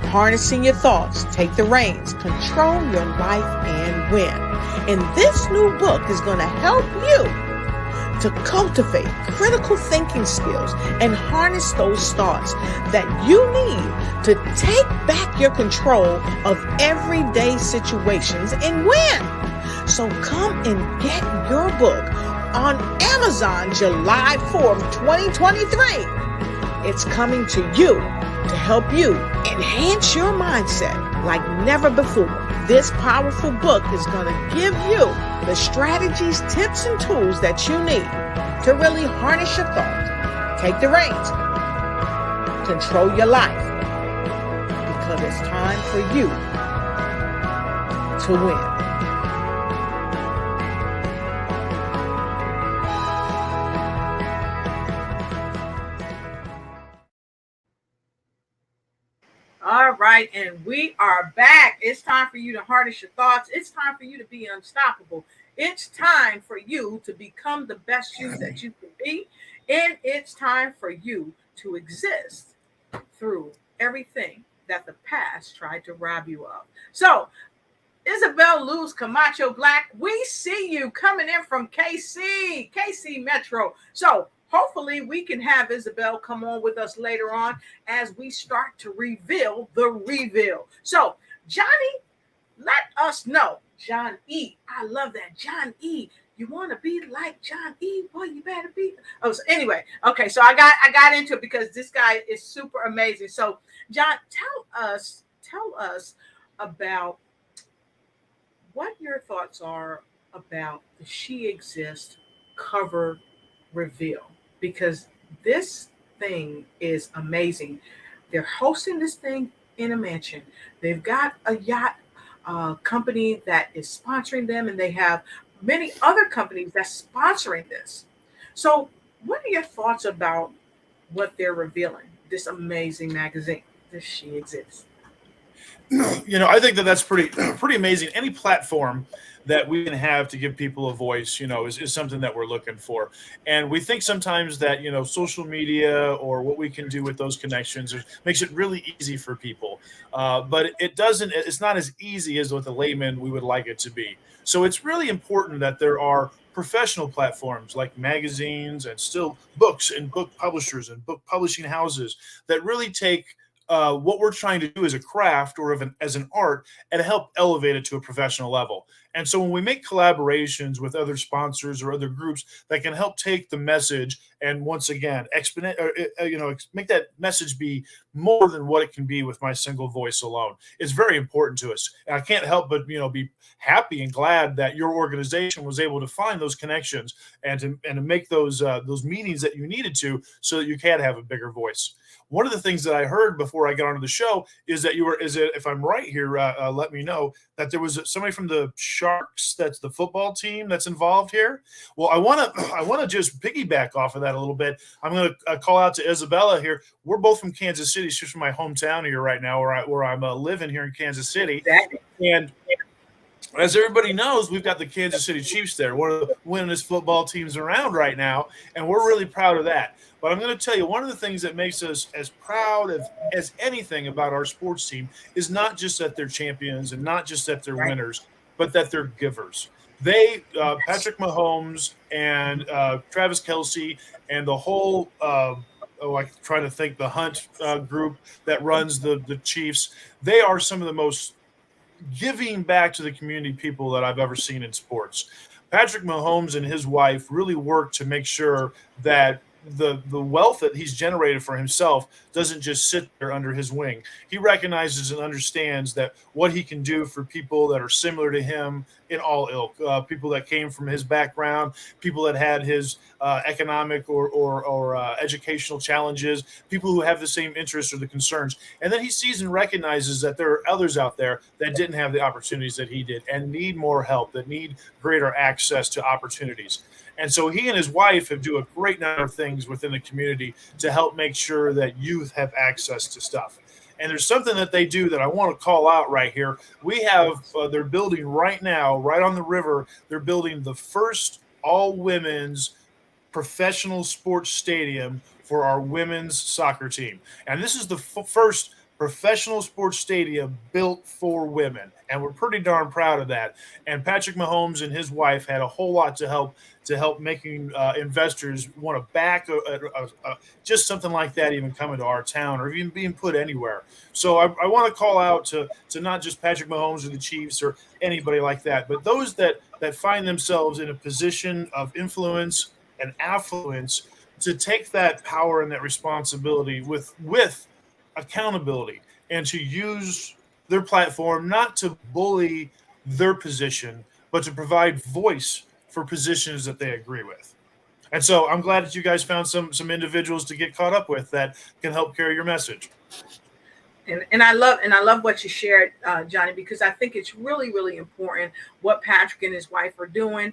Harnessing Your Thoughts, Take the Reins, Control Your Life, and Win. And this new book is going to help you to cultivate critical thinking skills and harness those thoughts that you need to take back your control of everyday situations and win. So come and get your book on Amazon July 4th, 2023. It's coming to you to help you enhance your mindset like never before. This powerful book is going to give you the strategies, tips, and tools that you need to really harness your thoughts, take the reins, control your life, because it's time for you to win. All right, and we are back. It's time for you to harness your thoughts. It's time for you to be unstoppable. It's time for you to become the best you that you can be. And it's time for you to exist through everything that the past tried to rob you of. So, Isabel Luz Camacho Black, we see you coming in from KC Metro. So, hopefully we can have Isabel come on with us later on as we start to reveal the reveal. So, Johnny, let us know. John E. I love that. John E. You want to be like John E. Boy, you better be. Oh, so anyway, okay. So I got into it because this guy is super amazing. So, John, tell us about what your thoughts are about the She Exists cover reveal, because this thing is amazing. They're hosting this thing in a mansion. They've got a yacht company that is sponsoring them, and they have many other companies that's sponsoring this. So, what are your thoughts about what they're revealing? This amazing magazine, this She Exists. I think that's pretty amazing. Any platform that we can have to give people a voice, is something that we're looking for. And we think sometimes that, social media or what we can do with those connections makes it really easy for people. But it's not as easy as what the layman we would like it to be. So it's really important that there are professional platforms like magazines and still books and book publishers and book publishing houses that really take what we're trying to do as a craft or as an art and help elevate it to a professional level. And so when we make collaborations with other sponsors or other groups that can help take the message and once again make that message be more than what it can be with my single voice alone, it's very important to us. And I can't help but be happy and glad that your organization was able to find those connections and to make those meetings that you needed to so that you can have a bigger voice. One of the things that I heard before I got onto the show is that if I'm right here, let me know, that there was somebody from the Sharks, that's the football team that's involved here. Well, I want to just piggyback off of that a little bit. I'm going to call out to Isabella here. We're both from Kansas City. She's from my hometown here right now, where I'm living here in Kansas City. Exactly. And as everybody knows, we've got the Kansas City Chiefs there, one of the winningest football teams around right now, and we're really proud of that. But I'm going to tell you, one of the things that makes us as proud as anything about our sports team is not just that they're champions and not just that they're winners, but that they're givers. Patrick Mahomes and Travis Kelce and the whole I'm trying to think, the Hunt group that runs the Chiefs, they are some of the most giving back to the community people that I've ever seen in sports. Patrick Mahomes and his wife really work to make sure that the wealth that he's generated for himself doesn't just sit there under his wing. He recognizes and understands that what he can do for people that are similar to him in all ilk, people that came from his background, people that had his economic or educational challenges, people who have the same interests or the concerns. And then he sees and recognizes that there are others out there that didn't have the opportunities that he did and need more help, that need greater access to opportunities. And so he and his wife have do a great number of things within the community to help make sure that youth have access to stuff. And there's something that they do that I want to call out right here. We have, they're building right now, right on the river, they're building the first all-women's professional sports stadium for our women's soccer team. And this is the first professional sports stadium built for women. And we're pretty darn proud of that. And Patrick Mahomes and his wife had a whole lot to help making investors want to back just something like that even coming to our town or even being put anywhere. So I want to call out to not just Patrick Mahomes or the Chiefs or anybody like that, but those that find themselves in a position of influence and affluence to take that power and that responsibility with accountability and to use their platform not to bully their position, but to provide voice for positions that they agree with. And so I'm glad that you guys found some individuals to get caught up with that can help carry your message. And I love what you shared, Johnny, because I think it's really, really important what Patrick and his wife are doing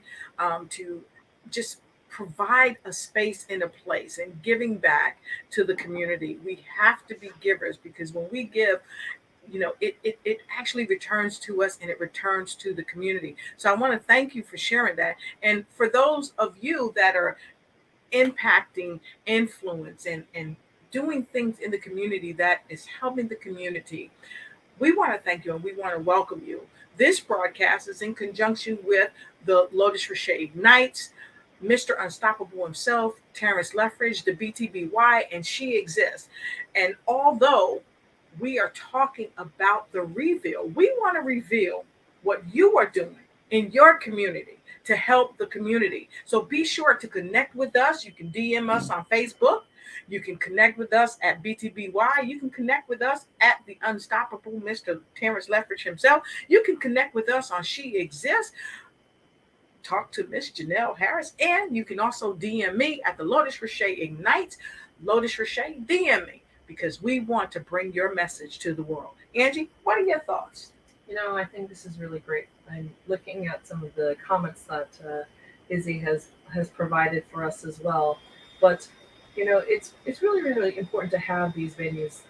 to just provide a space and a place and giving back to the community. We have to be givers because when we give, it actually returns to us and it returns to the community. So I want to thank you for sharing that. And for those of you that are impacting influence and doing things in the community that is helping the community, we want to thank you and we want to welcome you. This broadcast is in conjunction with the Lotus Riché Ignites Mr. Unstoppable himself, Terrance Leftridge, the BTBY, and She Exists. And although we are talking about the reveal, we want to reveal what you are doing in your community to help the community. So be sure to connect with us. You can DM us on Facebook. You can connect with us at BTBY. You can connect with us at the Unstoppable Mr. Terrance Leftridge himself. You can connect with us on She Exists. Talk to Miss Janelle Harris. And you can also DM me at the Lotus Riché Ignite. Lotus Riché, DM me, because we want to bring your message to the world. Angie, what are your thoughts? I think this is really great. I'm looking at some of the comments that Izzy has provided for us as well. But, it's really, really important to have these venues.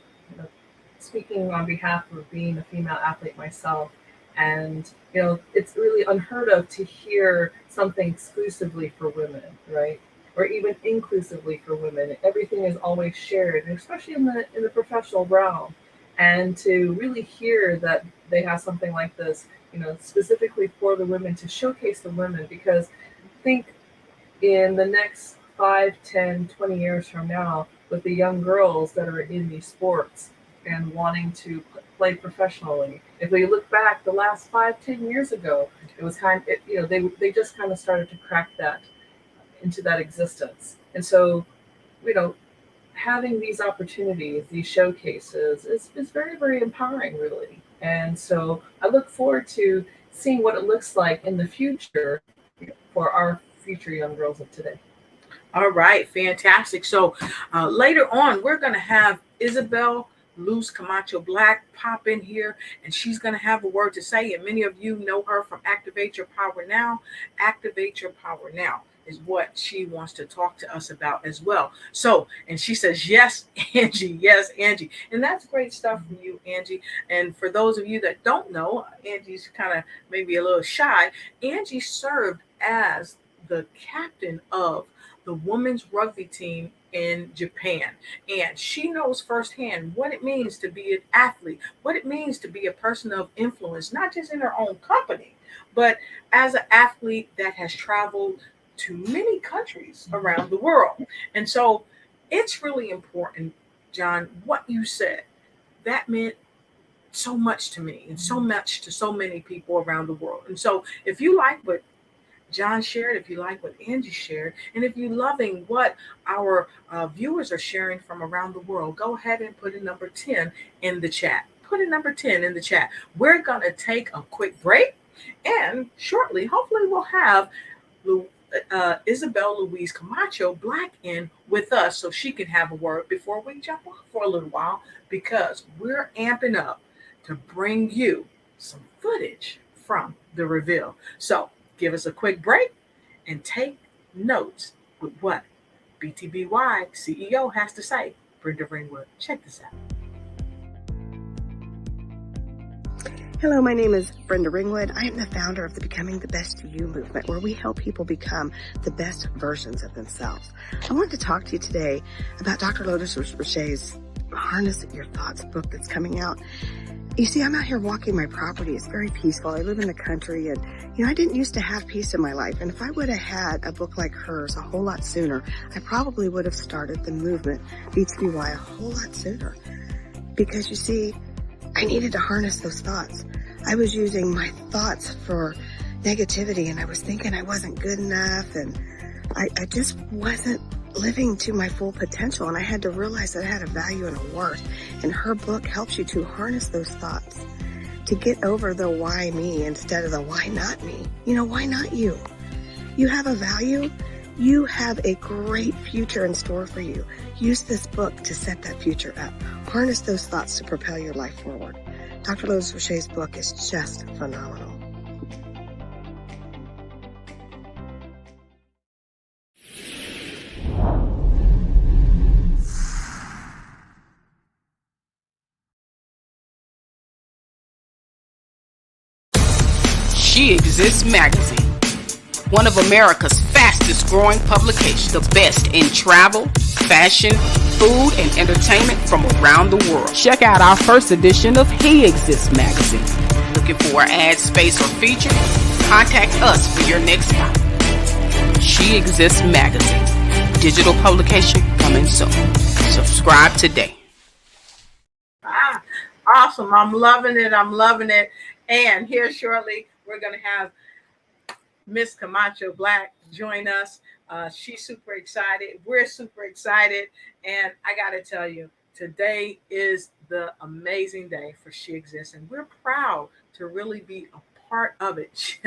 Speaking on behalf of being a female athlete myself, and, it's really unheard of to hear something exclusively for women, right? Or even inclusively for women. Everything is always shared, and especially in the professional realm. And to really hear that they have something like this, specifically for the women, to showcase the women, because I think in the next 5, 10, 20 years from now, with the young girls that are in these sports and wanting to play professionally, if we look back the last 5, 10 years ago, it was they just kind of started to crack that into that existence. And so, having these opportunities, these showcases is very, very empowering, really. And so I look forward to seeing what it looks like in the future for our future young girls of today. All right, fantastic. So later on, we're going to have Isabel Luz Camacho Black pop in here, and she's going to have a word to say. And many of you know her from Activate Your Power Now. Activate Your Power Now is what she wants to talk to us about as well. So, and she says, yes, Angie, yes, Angie. And that's great stuff from you, Angie. And for those of you that don't know, Angie's kind of maybe a little shy. Angie served as the captain of the women's rugby team in Japan. And she knows firsthand what it means to be an athlete, what it means to be a person of influence, not just in her own company, but as an athlete that has traveled to many countries around the world. And so it's really important, John, what you said. That meant so much to me and so much to so many people around the world. And so if you like what John shared, if you like what Angie shared, and if you're loving what our viewers are sharing from around the world, go ahead and put a number 10 in the chat. Put a number 10 in the chat. We're going to take a quick break, and shortly, hopefully we'll have Isabel Louise Camacho Black in with us so she can have a word before we jump off for a little while, because we're amping up to bring you some footage from the reveal. So give us a quick break and take notes with what BTBY CEO has to say. Brenda Ringwood, check this out. Hello, my name is Brenda Ringwood. I am the founder of the Becoming the Best You movement, where we help people become the best versions of themselves. I wanted to talk to you today about Dr. Lotus Riché's Harness Your Thoughts book that's coming out. You see, I'm out here walking my property. It's very peaceful. I live in the country, and I didn't used to have peace in my life. And if I would have had a book like hers a whole lot sooner, I probably would have started the movement BTBY a whole lot sooner. Because you see, I needed to harness those thoughts. I was using my thoughts for negativity, and I was thinking I wasn't good enough, and I just wasn't living to my full potential, and I had to realize that I had a value and a worth. And her book helps you to harness those thoughts, to get over the why me instead of the why not me. Why not you? You have a value. You have a great future in store for you. Use this book to set that future up. Harness those thoughts to propel your life forward. Dr. Lotus Riché's book is just phenomenal. She Exists magazine, one of America's fastest growing publications, the best in travel, fashion, food, and entertainment from around the world. Check out our first edition of He Exists magazine. Looking for an ad space or feature? Contact us for your next spot. She Exists magazine. Digital publication coming soon. Subscribe today. Awesome. I'm loving it. I'm loving it. And here shortly, we're going to have Miss Camacho Black join us. She's super excited. We're super excited. And I got to tell you, today is the amazing day for She Exists. And we're proud to really be a part of it.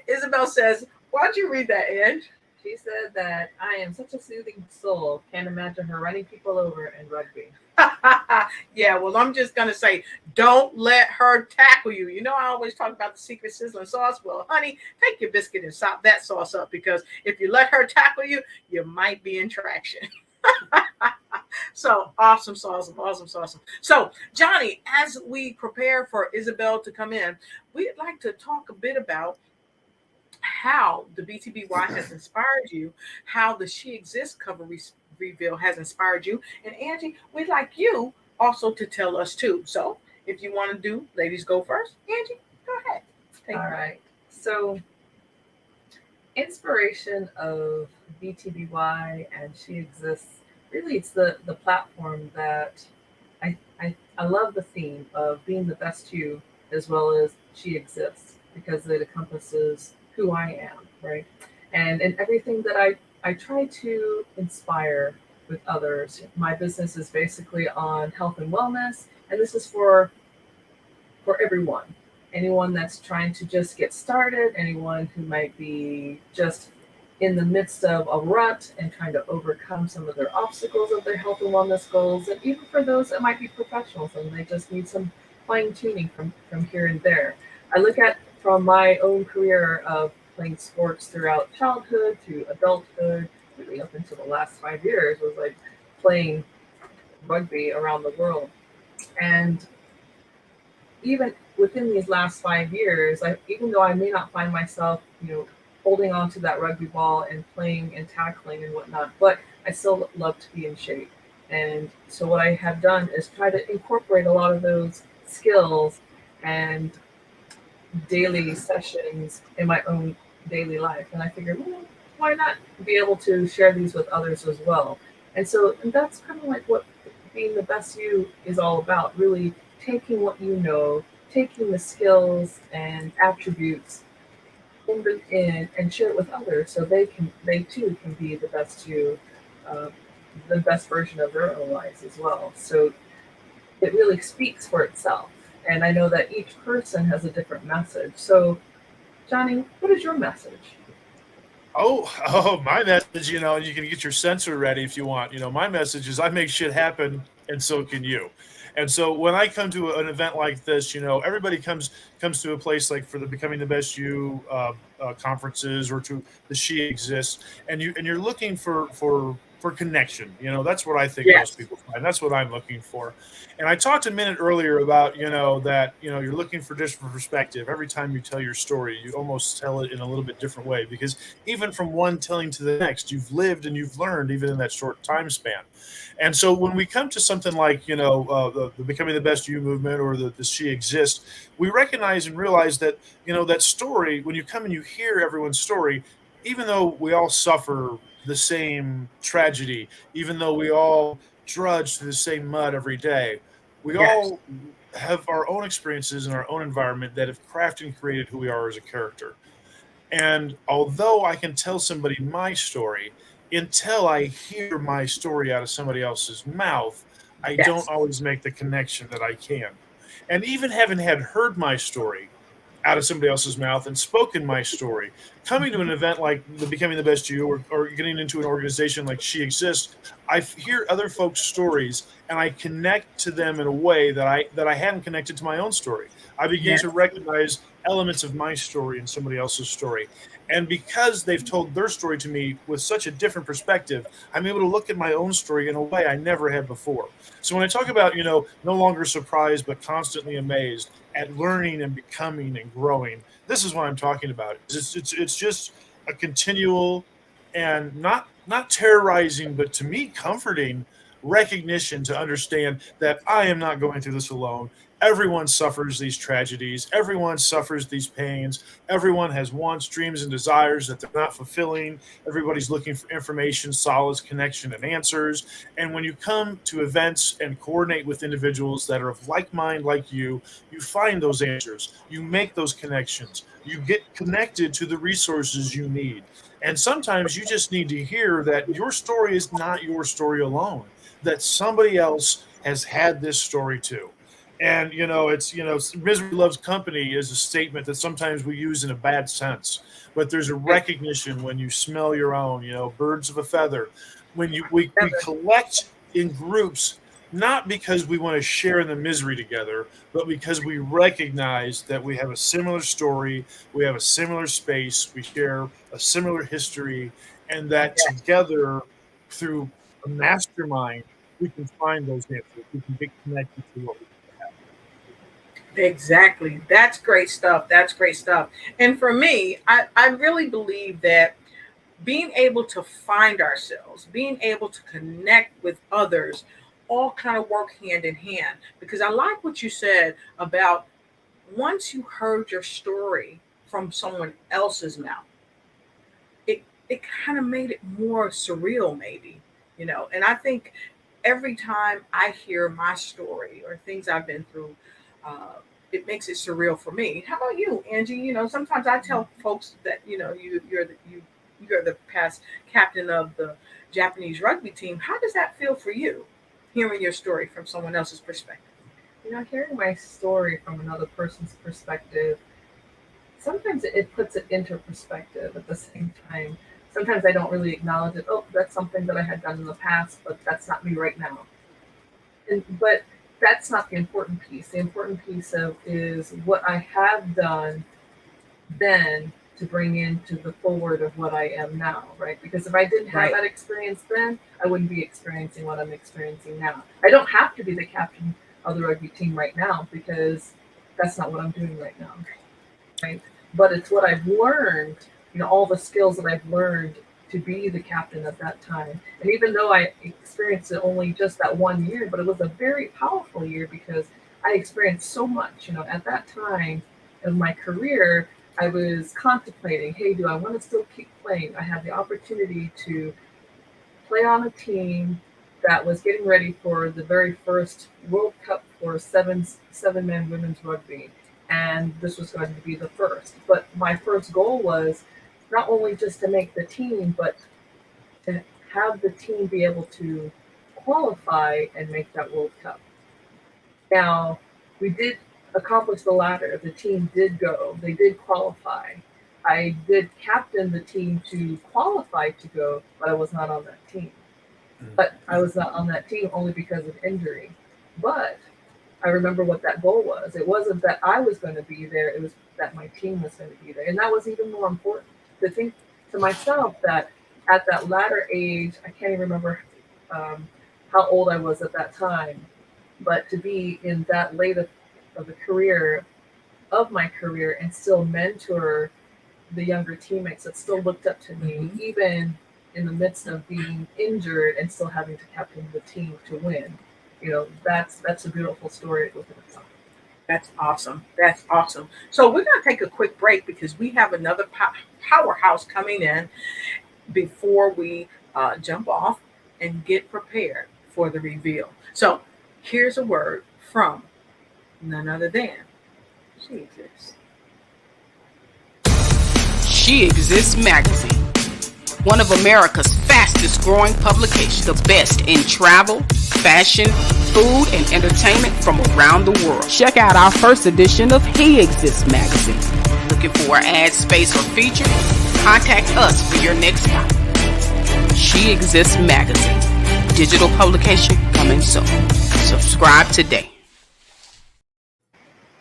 Isabel says, why don't you read that, Ange? She said that I am such a soothing soul. Can't imagine her running people over in rugby. Yeah, well, I'm just going to say, don't let her tackle you. You know, I always talk about the secret sizzling sauce. Well, honey, take your biscuit and sop that sauce up, because if you let her tackle you, you might be in traction. So awesome. So, Johnny, as we prepare for Isabel to come in, we'd like to talk a bit about how the BTBY has inspired you, how the She Exists cover reveal has inspired you. And Angie, we'd like you also to tell us too. So if you want to do, ladies go first. Angie, go ahead. All right. So inspiration of BTBY and She Exists, really it's the platform that I love the theme of being the best you as well as She Exists, because it encompasses who I am, right? And in everything that I try to inspire with others. My business is basically on health and wellness, and this is for everyone. Anyone that's trying to just get started, anyone who might be just in the midst of a rut and trying to overcome some of their obstacles of their health and wellness goals, and even for those that might be professionals and they just need some fine tuning from here and there. I look at from my own career of playing sports throughout childhood to adulthood, really up until the last 5 years, was like playing rugby around the world. And even within these last 5 years, even though I may not find myself, holding on to that rugby ball and playing and tackling and whatnot, but I still love to be in shape. And so what I have done is try to incorporate a lot of those skills and daily sessions in my own daily life. And I figured, well, why not be able to share these with others as well? And so that's kind of like what being the best you is all about, really taking what you know, taking the skills and attributes in and share it with others so they too can be the best you, the best version of their own lives as well. So it really speaks for itself. And I know that each person has a different message. So, Johnny, what is your message? Oh, my message, you can get your sensor ready if you want. My message is I make shit happen, and so can you. And so when I come to an event like this, everybody comes to a place like for the Becoming the Best You conferences or to the She Exists, and you're looking for connection. That's what I think most people find. That's what I'm looking for. And I talked a minute earlier about, that, you're looking for different perspective. Every time you tell your story, you almost tell it in a little bit different way, because even from one telling to the next, you've lived and you've learned even in that short time span. And so when we come to something like, the Becoming the Best You movement or the She Exists, we recognize and realize that, that story, when you come and you hear everyone's story, even though we all suffer the same tragedy, even though we all drudge through the same mud every day, we all have our own experiences in our own environment that have crafted and created who we are as a character. And although I can tell somebody my story, until I hear my story out of somebody else's mouth, I don't always make the connection that I can. And even having heard my story out of somebody else's mouth and spoken my story, coming to an event like the Becoming the Best You or getting into an organization like She Exists, I hear other folks' stories and I connect to them in a way that I hadn't connected to my own story. I begin to recognize elements of my story in somebody else's story. And because they've told their story to me with such a different perspective, I'm able to look at my own story in a way I never had before. So when I talk about, no longer surprised, but constantly amazed at learning and becoming and growing, this is what I'm talking about. It's just a continual and not terrorizing, but to me, comforting recognition to understand that I am not going through this alone. Everyone suffers these tragedies. Everyone suffers these pains. Everyone has wants, dreams, and desires that they're not fulfilling. Everybody's looking for information, solace, connection, and answers. And when you come to events and coordinate with individuals that are of like mind like you find those answers. You make those connections. You get connected to the resources you need. And sometimes you just need to hear that your story is not your story alone, that somebody else has had this story too. And it's misery loves company is a statement that sometimes we use in a bad sense, but there's a recognition when you smell your own, birds of a feather. When we collect in groups, not because we want to share in the misery together, but because we recognize that we have a similar story, we have a similar space, we share a similar history, and that together, through a mastermind, we can find those answers. We can get connected to what we have. Exactly. That's great stuff. That's great stuff. And for me, I really believe that being able to find ourselves, being able to connect with others, all kind of work hand in hand. Because I like what you said about once you heard your story from someone else's mouth, it kind of made it more surreal, maybe, And I think every time I hear my story or things I've been through, it makes it surreal for me. How about you, Angie? Sometimes I tell folks that you're the past captain of the Japanese rugby team. How does that feel for you, hearing your story from someone else's perspective? Hearing my story from another person's perspective, sometimes it puts it into perspective at the same time. Sometimes I don't really acknowledge it. Oh, that's something that I had done in the past, but that's not me right now. But that's not the important piece. The important piece is what I have done then to bring into the forward of what I am now, right? Because if I didn't have that experience then, I wouldn't be experiencing what I'm experiencing now. I don't have to be the captain of the rugby team right now because that's not what I'm doing right now, right? But it's what I've learned, all the skills that I've learned to be the captain at that time. And even though I experienced it only just that 1 year, but it was a very powerful year because I experienced so much, at that time in my career, I was contemplating, hey, do I want to still keep playing? I had the opportunity to play on a team that was getting ready for the very first World Cup for seven-man women's rugby. And this was going to be the first. But my first goal was not only just to make the team, but to have the team be able to qualify and make that World Cup. Now, we did accomplish the latter. The team did go. They did qualify. I did captain the team to qualify to go, but I was not on that team. But I was not on that team only because of injury. But I remember what that goal was. It wasn't that I was going to be there. It was that my team was going to be there. And that was even more important. To think to myself that at that latter age, I can't even remember how old I was at that time, but to be in that late of the career, of my career, and still mentor the younger teammates that still looked up to me, even in the midst of being injured and still having to captain the team to win. That's a beautiful story within itself. That's awesome. That's awesome. So we're going to take a quick break because we have another powerhouse coming in before we jump off and get prepared for the reveal. So here's a word from none other than She Exists. She Exists magazine, one of America's fastest growing publications, the best in travel, fashion, food, and entertainment from around the world. Check out our first edition of He Exists magazine. Looking for an ad space or feature? Contact us for your next stop. She Exists magazine, digital publication coming soon. Subscribe today.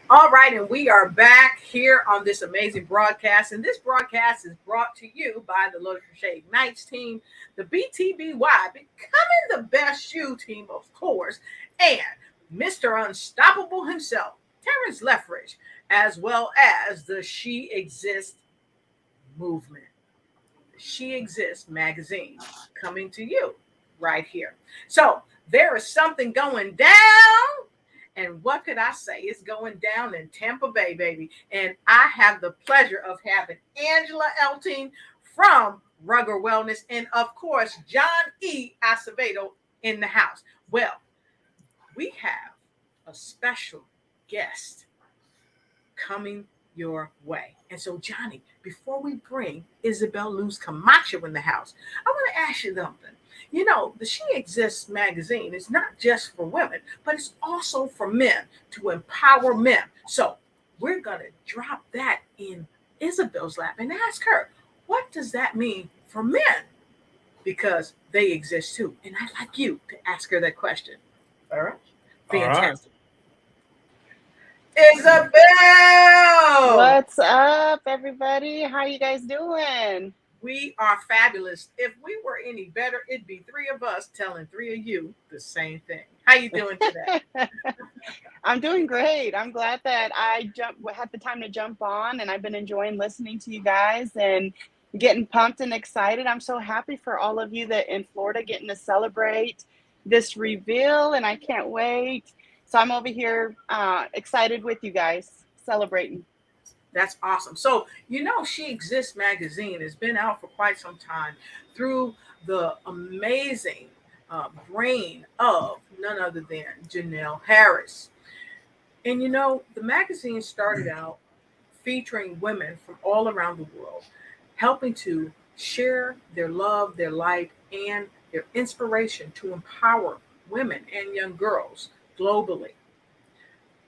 All right, and we are back here on this amazing broadcast. And this broadcast is brought to you by the Lotus Riché Ignites team, the BTBY, Becoming the Best You team, of course, and Mr. Unstoppable himself, Terrance Leftridge, as well as the She Exists movement. She Exists magazine coming to you right here. So there is something going down And what could I say? It's going down in Tampa Bay, baby. And I have the pleasure of having Angela Elting from Rugger Wellness and, of course, John E. Acevedo in the house. Well, we have a special guest coming your way. And so, Johnny, before we bring Isabel Luz Camacho in the house, I want to ask you something. You know, the She Exists magazine is not just for women, but it's also for men, to empower men. So we're going to drop that in Isabel's lap and ask her, what does that mean for men? Because they exist too. And I'd like you to ask her that question. All right? Fantastic. Isabel! What's up, everybody? How you guys doing? We are fabulous. If we were any better, it'd be three of us telling three of you the same thing. How you doing today? I'm doing great. I'm glad that I had the time to jump on, and I've been enjoying listening to you guys and getting pumped and excited. I'm so happy for all of you that in Florida getting to celebrate this reveal, and I can't wait. So I'm over here excited with you guys, celebrating. That's awesome. So, you know, She Exists magazine has been out for quite some time through the amazing brain of none other than Janelle Harris. And, you know, the magazine started out featuring women from all around the world, helping to share their love, their light, and their inspiration to empower women and young girls globally.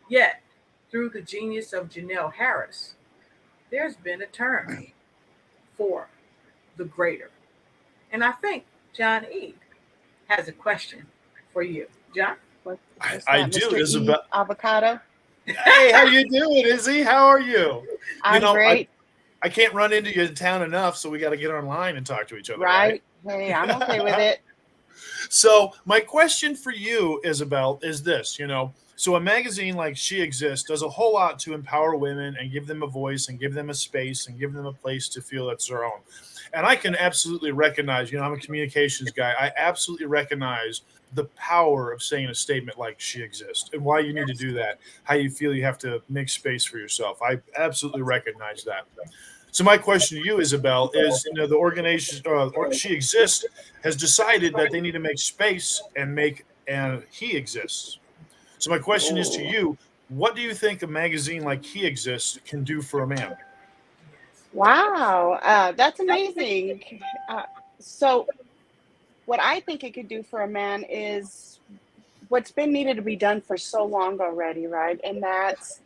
Yet, through the genius of Janelle Harris, there's been a turn for the greater. And I think John E. has a question for you. John? I do, Mr. Isabel. Avocado. Hey, how you doing, Izzy? How are you? I'm great. I can't run into you in town enough, so we got to get online and talk to each other. Right? Hey, I'm okay with it. So my question for you, Isabel, is this, so a magazine like She Exists does a whole lot to empower women and give them a voice and give them a space and give them a place to feel it's their own. And I can absolutely recognize, I'm a communications guy. I absolutely recognize the power of saying a statement like She Exists and why you need to do that, how you feel you have to make space for yourself. I absolutely recognize that. So my question to you, Isabel, is, the organization She Exists has decided that they need to make space and He Exists. So my question is to you, what do you think a magazine like He Exists can do for a man? Wow, that's amazing. So what I think it could do for a man is what's been needed to be done for so long already, right? And that's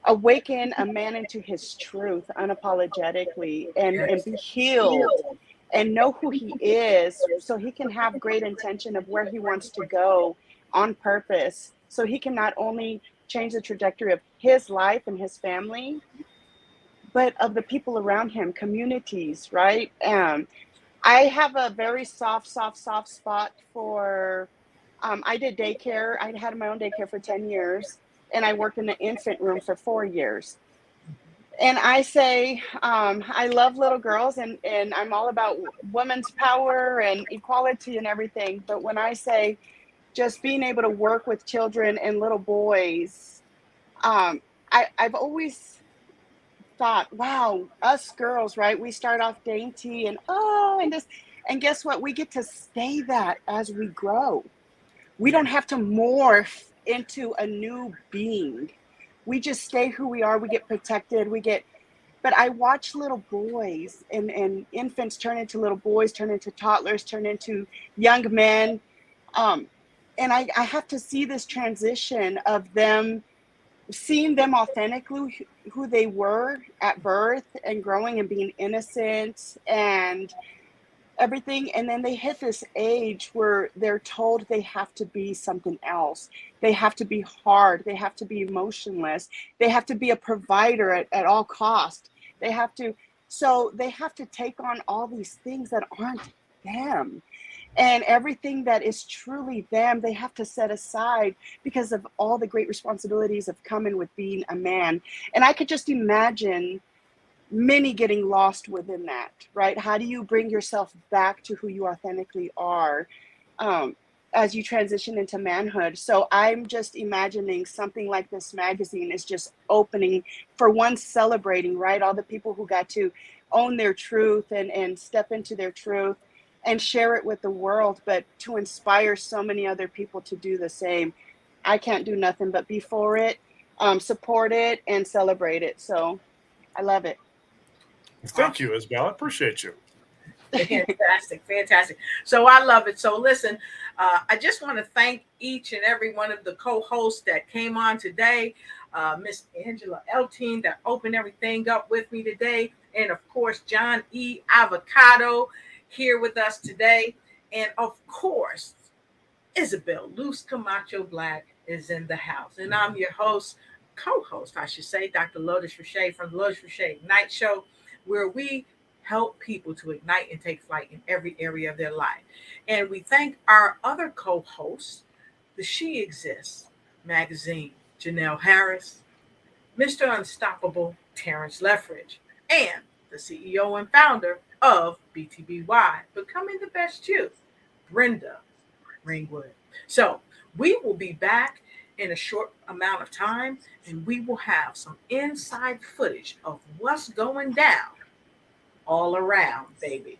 awaken a man into his truth unapologetically and be healed and know who he is so he can have great intention of where he wants to go on purpose. So he can not only change the trajectory of his life and his family, but of the people around him, communities, right? I have a very soft spot for, I did daycare. I had my own daycare for 10 years, and I worked in the infant room for 4 years. And I say, I love little girls, and I'm all about women's power and equality and everything. But when I say just being able to work with children and little boys, I've always thought, wow, us girls, right? We start off dainty and and guess what? We get to stay that as we grow. We don't have to morph into a new being. We just stay who we are. We get protected. But I watch little boys and infants turn into little boys, turn into toddlers, turn into young men. And I have to see this transition of them, seeing them authentically who they were at birth and growing and being innocent and everything. And then they hit this age where they're told they have to be something else. They have to be hard. They have to be emotionless. They have to be a provider at all costs. They have to take on all these things that aren't them. And everything that is truly them, they have to set aside because of all the great responsibilities of coming with being a man. And I could just imagine many getting lost within that, right? How do you bring yourself back to who you authentically are? as you transition into manhood. So I'm just imagining something like this magazine is just opening, for one, celebrating, right? All the people who got to own their truth and step into their truth and share it with the world, but to inspire so many other people to do the same. I can't do nothing but be for it, support it, and celebrate it. So I love it. Thank you, Isabel. I appreciate you. Fantastic, fantastic. So I love it. So listen, I just want to thank each and every one of the co-hosts that came on today. Miss Angela Eltine that opened everything up with me today. And of course, John E. Avocado here with us today. And of course, Isabel Luz Camacho Black is in the house. And I'm your host, co-host, I should say, Dr. Lotus Riché from the Lotus Riché Night Show, where we help people to ignite and take flight in every area of their life. And we thank our other co-hosts, the She Exists magazine, Janelle Harris, Mr. UnStopAble, Terrance Leftridge, and the CEO and founder of BTBY, Becoming the Best You, Brenda Ringwood. So we will be back in a short amount of time, and we will have some inside footage of what's going down all around, baby.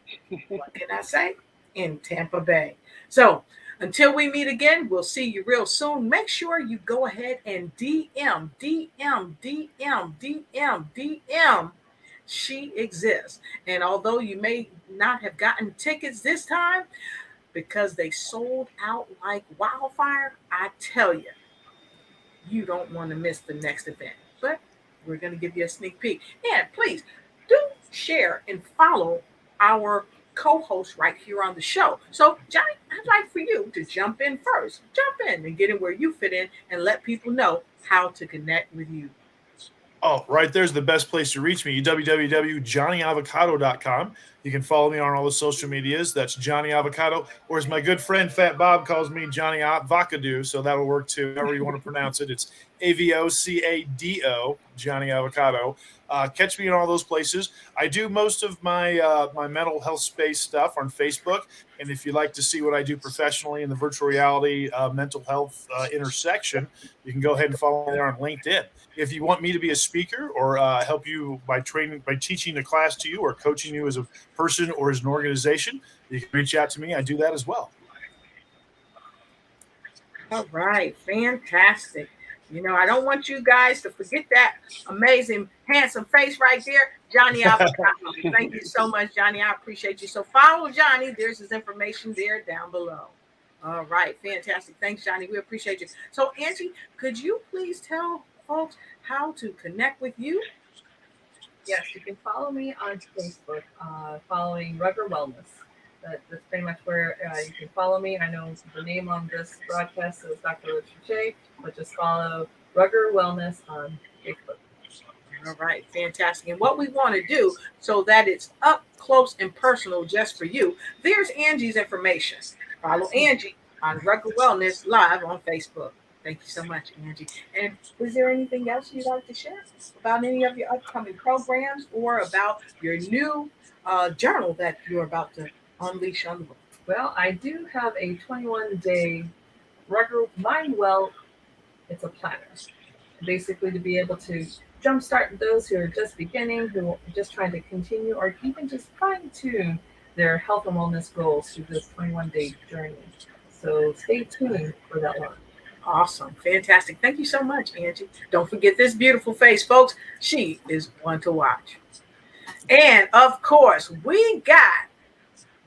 What can I say? In Tampa Bay. So until we meet again, we'll see you real soon. Make sure you go ahead and DM. She Exists. And although you may not have gotten tickets this time because they sold out like wildfire, I tell you, you don't want to miss the next event. But we're going to give you a sneak peek. And please do share and follow our co-host right here on the show. So Johnny, I'd like for you to jump in first. Jump in and get in where you fit in and let people know how to connect with you. Oh, right there's the best place to reach me, www.johnnyavocado.com. You can follow me on all the social medias. That's Johnny Avocado, or as my good friend Fat Bob calls me, Johnny Avocado, so that'll work too, however you want to pronounce it. It's Avocado, Johnny Avocado. Catch me in all those places. I do most of my my mental health space stuff on Facebook, and if you'd like to see what I do professionally in the virtual reality mental health intersection, you can go ahead and follow me there on LinkedIn. If you want me to be a speaker or help you by teaching a class to you or coaching you as a person or as an organization, you can reach out to me. I do that as well. All right, fantastic. You know, I don't want you guys to forget that amazing, handsome face right there, Johnny Avocado. Thank you so much, Johnny. I appreciate you. So follow Johnny. There's his information there down below. All right, fantastic. Thanks, Johnny. We appreciate you. So, Angie, could you please tell folks how to connect with you? Yes, you can follow me on Facebook, following Rugger Wellness. That's pretty much where you can follow me. I know the name on this broadcast is Dr. Lotus Riché, but just follow Rugger Wellness on Facebook. All right, fantastic. And what we want to do so that it's up close and personal just for you, there's Angie's information. Follow Angie on Rugger Wellness live on Facebook. Thank you so much, Angie. And is there anything else you'd like to share about any of your upcoming programs or about your new journal that you're about to unleash on the world? Well, I do have a 21-day Rugger Mind Well. It's a planner, basically to be able to jumpstart those who are just beginning, who are just trying to continue, or even just fine-tune their health and wellness goals through this 21-day journey. So stay tuned for that one. Awesome. Fantastic. Thank you so much, Angie. Don't forget this beautiful face, folks. She is one to watch. And of course, we got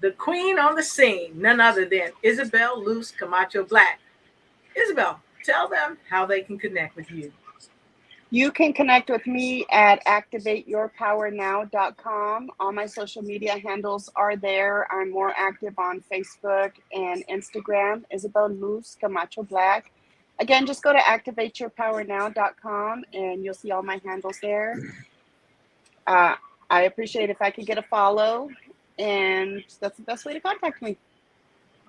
the queen on the scene, none other than Isabel Luz Camacho Black. Isabel, tell them how they can connect with you. You can connect with me at activateyourpowernow.com. All my social media handles are there. I'm more active on Facebook and Instagram, Isabel Luz Camacho Black. Again, just go to activateyourpowernow.com and you'll see all my handles there. I appreciate if I could get a follow, and that's the best way to contact me.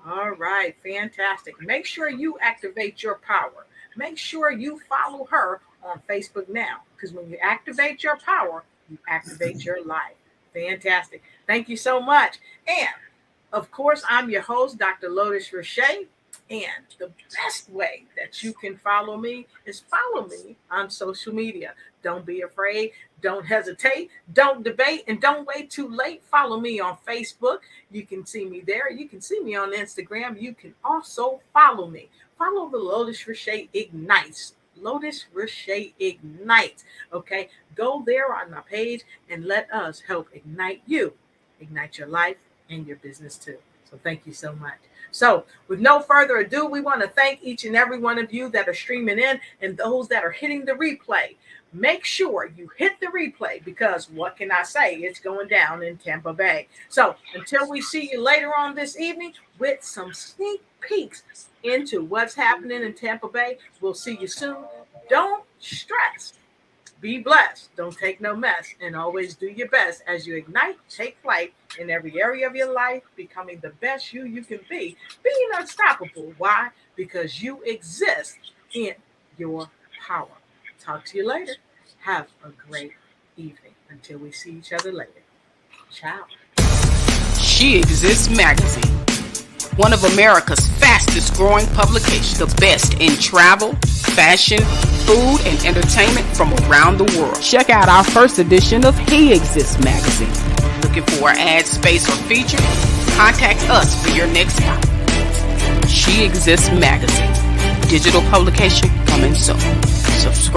All right, fantastic. Make sure you activate your power. Make sure you follow her on Facebook now, because when you activate your power, you activate your life. Fantastic. Thank you so much. And of course, I'm your host, Dr. Lotus Riché. And the best way that you can follow me is follow me on social media. Don't be afraid. Don't hesitate. Don't debate. And don't wait too late. Follow me on Facebook. You can see me there. You can see me on Instagram. You can also follow me. Follow the Lotus Riché Ignites. Lotus Riché Ignites. Okay. Go there on my page and let us help ignite you. Ignite your life and your business too. So thank you so much. So with no further ado, we want to thank each and every one of you that are streaming in and those that are hitting the replay. Make sure you hit the replay because what can I say? It's going down in Tampa Bay. So until we see you later on this evening with some sneak peeks into what's happening in Tampa Bay, we'll see you soon. Don't stress. Be blessed. Don't take no mess. And always do your best as you ignite, take flight in every area of your life, becoming the best you can be, being unstoppable. Why? Because you exist in your power. Talk to you later. Have a great evening. Until we see each other later. Ciao. She Exists Magazine, one of America's fastest growing publications, the best in travel, fashion, food, and entertainment from around the world. Check out our first edition of He Exists Magazine. Looking for an ad space or feature? Contact us for your next stop. She Exists Magazine, digital publication coming soon.